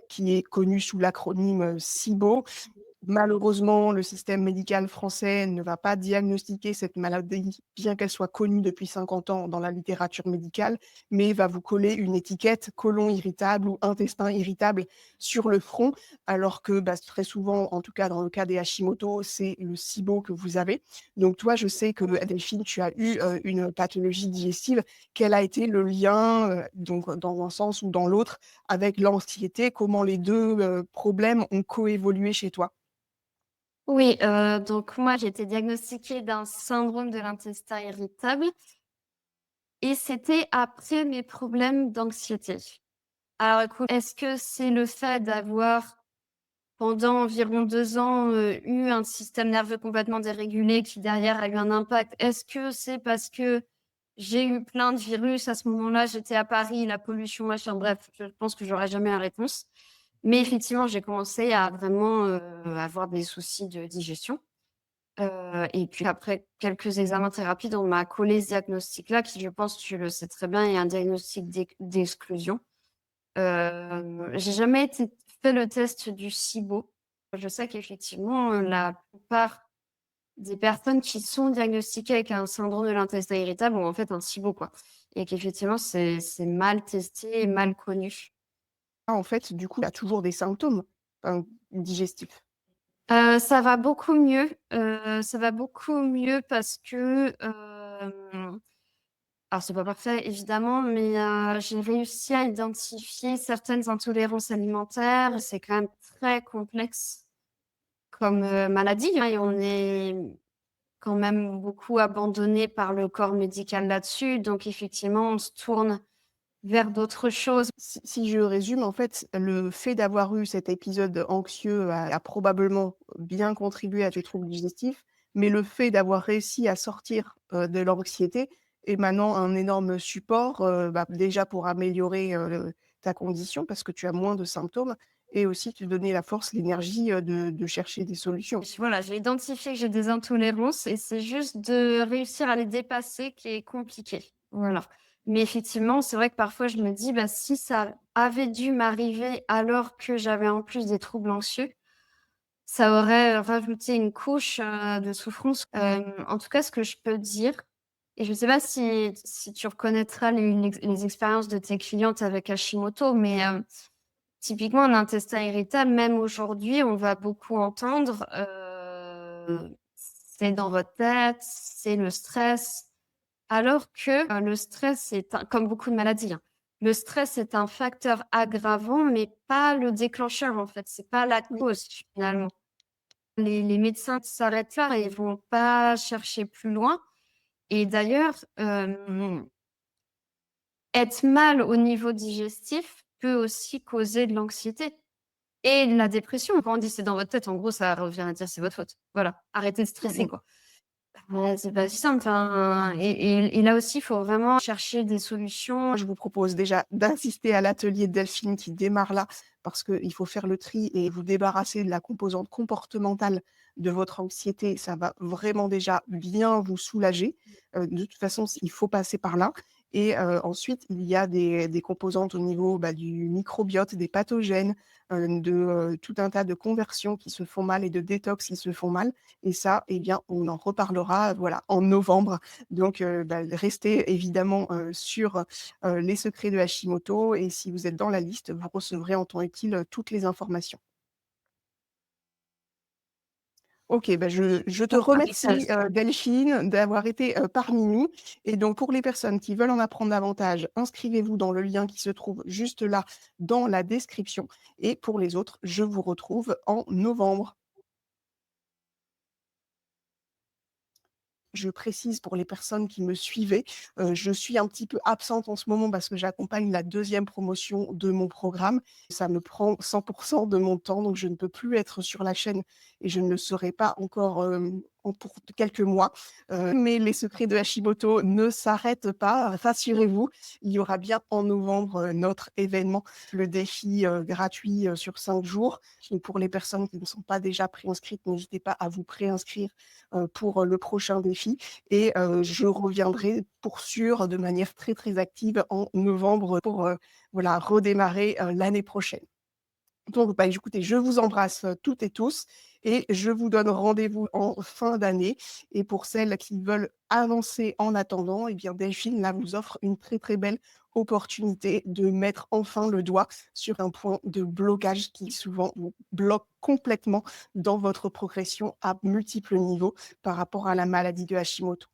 Speaker 2: qui est connu sous l'acronyme, SIBO. Malheureusement, le système médical français ne va pas diagnostiquer cette maladie, bien qu'elle soit connue depuis 50 ans dans la littérature médicale, mais va vous coller une étiquette côlon irritable ou intestin irritable sur le front, alors que très souvent, en tout cas dans le cas des Hashimoto, c'est le SIBO que vous avez. Donc toi, je sais que Delphine, tu as eu une pathologie digestive. Quel a été le lien, donc dans un sens ou dans l'autre, avec l'anxiété? Comment les deux problèmes ont coévolué chez toi?
Speaker 1: Oui, donc moi, j'ai été diagnostiquée d'un syndrome de l'intestin irritable et c'était après mes problèmes d'anxiété. Alors écoute, est-ce que c'est le fait d'avoir, pendant environ 2 ans, eu un système nerveux complètement dérégulé qui derrière a eu un impact? Est-ce que c'est parce que j'ai eu plein de virus à ce moment-là, j'étais à Paris, la pollution, machin, bref, je pense que j'aurai jamais la réponse. Mais effectivement, j'ai commencé à vraiment, avoir des soucis de digestion. Et puis après quelques examens très rapides, on m'a collé ce diagnostic-là qui, je pense, tu le sais très bien, est un diagnostic d'exclusion. J'ai jamais fait le test du SIBO. Je sais qu'effectivement, la plupart des personnes qui sont diagnostiquées avec un syndrome de l'intestin irritable ont en fait un SIBO, quoi, et qu'effectivement c'est mal testé et mal connu.
Speaker 2: Ah, en fait, du coup, tu as toujours des symptômes, digestifs?
Speaker 1: Ça va beaucoup mieux parce que, alors c'est pas parfait évidemment, mais j'ai réussi à identifier certaines intolérances alimentaires. C'est quand même très complexe comme, maladie, hein, et on est quand même beaucoup abandonné par le corps médical là-dessus. Donc effectivement, on se tourne vers d'autres choses.
Speaker 2: Si je résume, en fait, le fait d'avoir eu cet épisode anxieux a probablement bien contribué à tes troubles digestifs, mais le fait d'avoir réussi à sortir, de l'anxiété est maintenant un énorme support, déjà pour améliorer, ta condition parce que tu as moins de symptômes et aussi te donner la force, l'énergie, de chercher des solutions.
Speaker 1: Voilà, j'ai identifié que j'ai des intolérances et c'est juste de réussir à les dépasser qui est compliqué. Voilà. Mais effectivement, c'est vrai que parfois je me dis: «Bah, si ça avait dû m'arriver alors que j'avais en plus des troubles anxieux, ça aurait rajouté une couche, de souffrance». En tout cas, ce que je peux dire, et je ne sais pas si tu reconnaîtras les expériences de tes clientes avec Hashimoto, mais typiquement, l'intestin irritable, même aujourd'hui, on va beaucoup entendre, «C'est dans votre tête, c'est le stress», alors que, le stress est un, comme beaucoup de maladies, hein, le stress est un facteur aggravant, mais pas le déclencheur, en fait, c'est pas la
Speaker 2: Oui.
Speaker 1: cause, finalement. Les médecins s'arrêtent là et vont pas chercher plus loin, et d'ailleurs, être mal au niveau digestif peut aussi causer de l'anxiété. Et la dépression, quand on dit: «C'est dans votre tête», en gros, ça revient à dire: «C'est votre faute». Voilà, arrêtez de
Speaker 2: Mmh
Speaker 1: stresser,
Speaker 2: mh.
Speaker 1: quoi. C'est pas si simple, enfin, et là aussi, il faut vraiment chercher des solutions.
Speaker 2: Je vous propose déjà d'assister à l'atelier de Delphine qui démarre là, parce qu'il faut faire le tri et vous débarrasser de la composante comportementale de votre anxiété. Ça va vraiment déjà bien vous soulager. De toute façon, il faut passer par là. Et ensuite, il y a des composantes au niveau du microbiote, des pathogènes, tout un tas de conversions qui se font mal et de détox qui se font mal. Et ça, eh bien, on en reparlera voilà, en novembre. Donc, restez évidemment, sur, les secrets de Hashimoto et si vous êtes dans la liste, vous recevrez en temps utile, toutes les informations. OK, bah, je te
Speaker 1: par message.
Speaker 2: remercie, Delphine, d'avoir été, parmi nous et donc pour les personnes qui veulent en apprendre davantage, inscrivez-vous dans le lien qui se trouve juste là dans la description et pour les autres, je vous retrouve en novembre. Je précise pour les personnes qui me suivaient, je suis un petit peu absente en ce moment parce que j'accompagne la deuxième promotion de mon programme. Ça me prend 100 de mon temps, donc je ne peux plus être sur la chaîne et je ne le serai pas encore, en pour quelques mois. Mais les secrets de Hashimoto ne s'arrêtent pas, rassurez-vous. Il y aura bien en novembre, notre événement, le défi, gratuit, sur 5 jours. Donc pour les personnes qui ne sont pas déjà préinscrites, n'hésitez pas à vous préinscrire pour le prochain défi et je reviendrai pour sûr de manière très, très active en novembre pour, voilà, redémarrer, l'année prochaine. Donc, bah, écoutez, je vous embrasse, toutes et tous et je vous donne rendez-vous en fin d'année et pour celles qui veulent avancer en attendant, eh bien, Delphine, là, vous offre une très, très belle opportunité de mettre enfin le doigt sur un point de blocage qui souvent vous bloque complètement dans votre progression à multiples niveaux par rapport à la maladie de Hashimoto.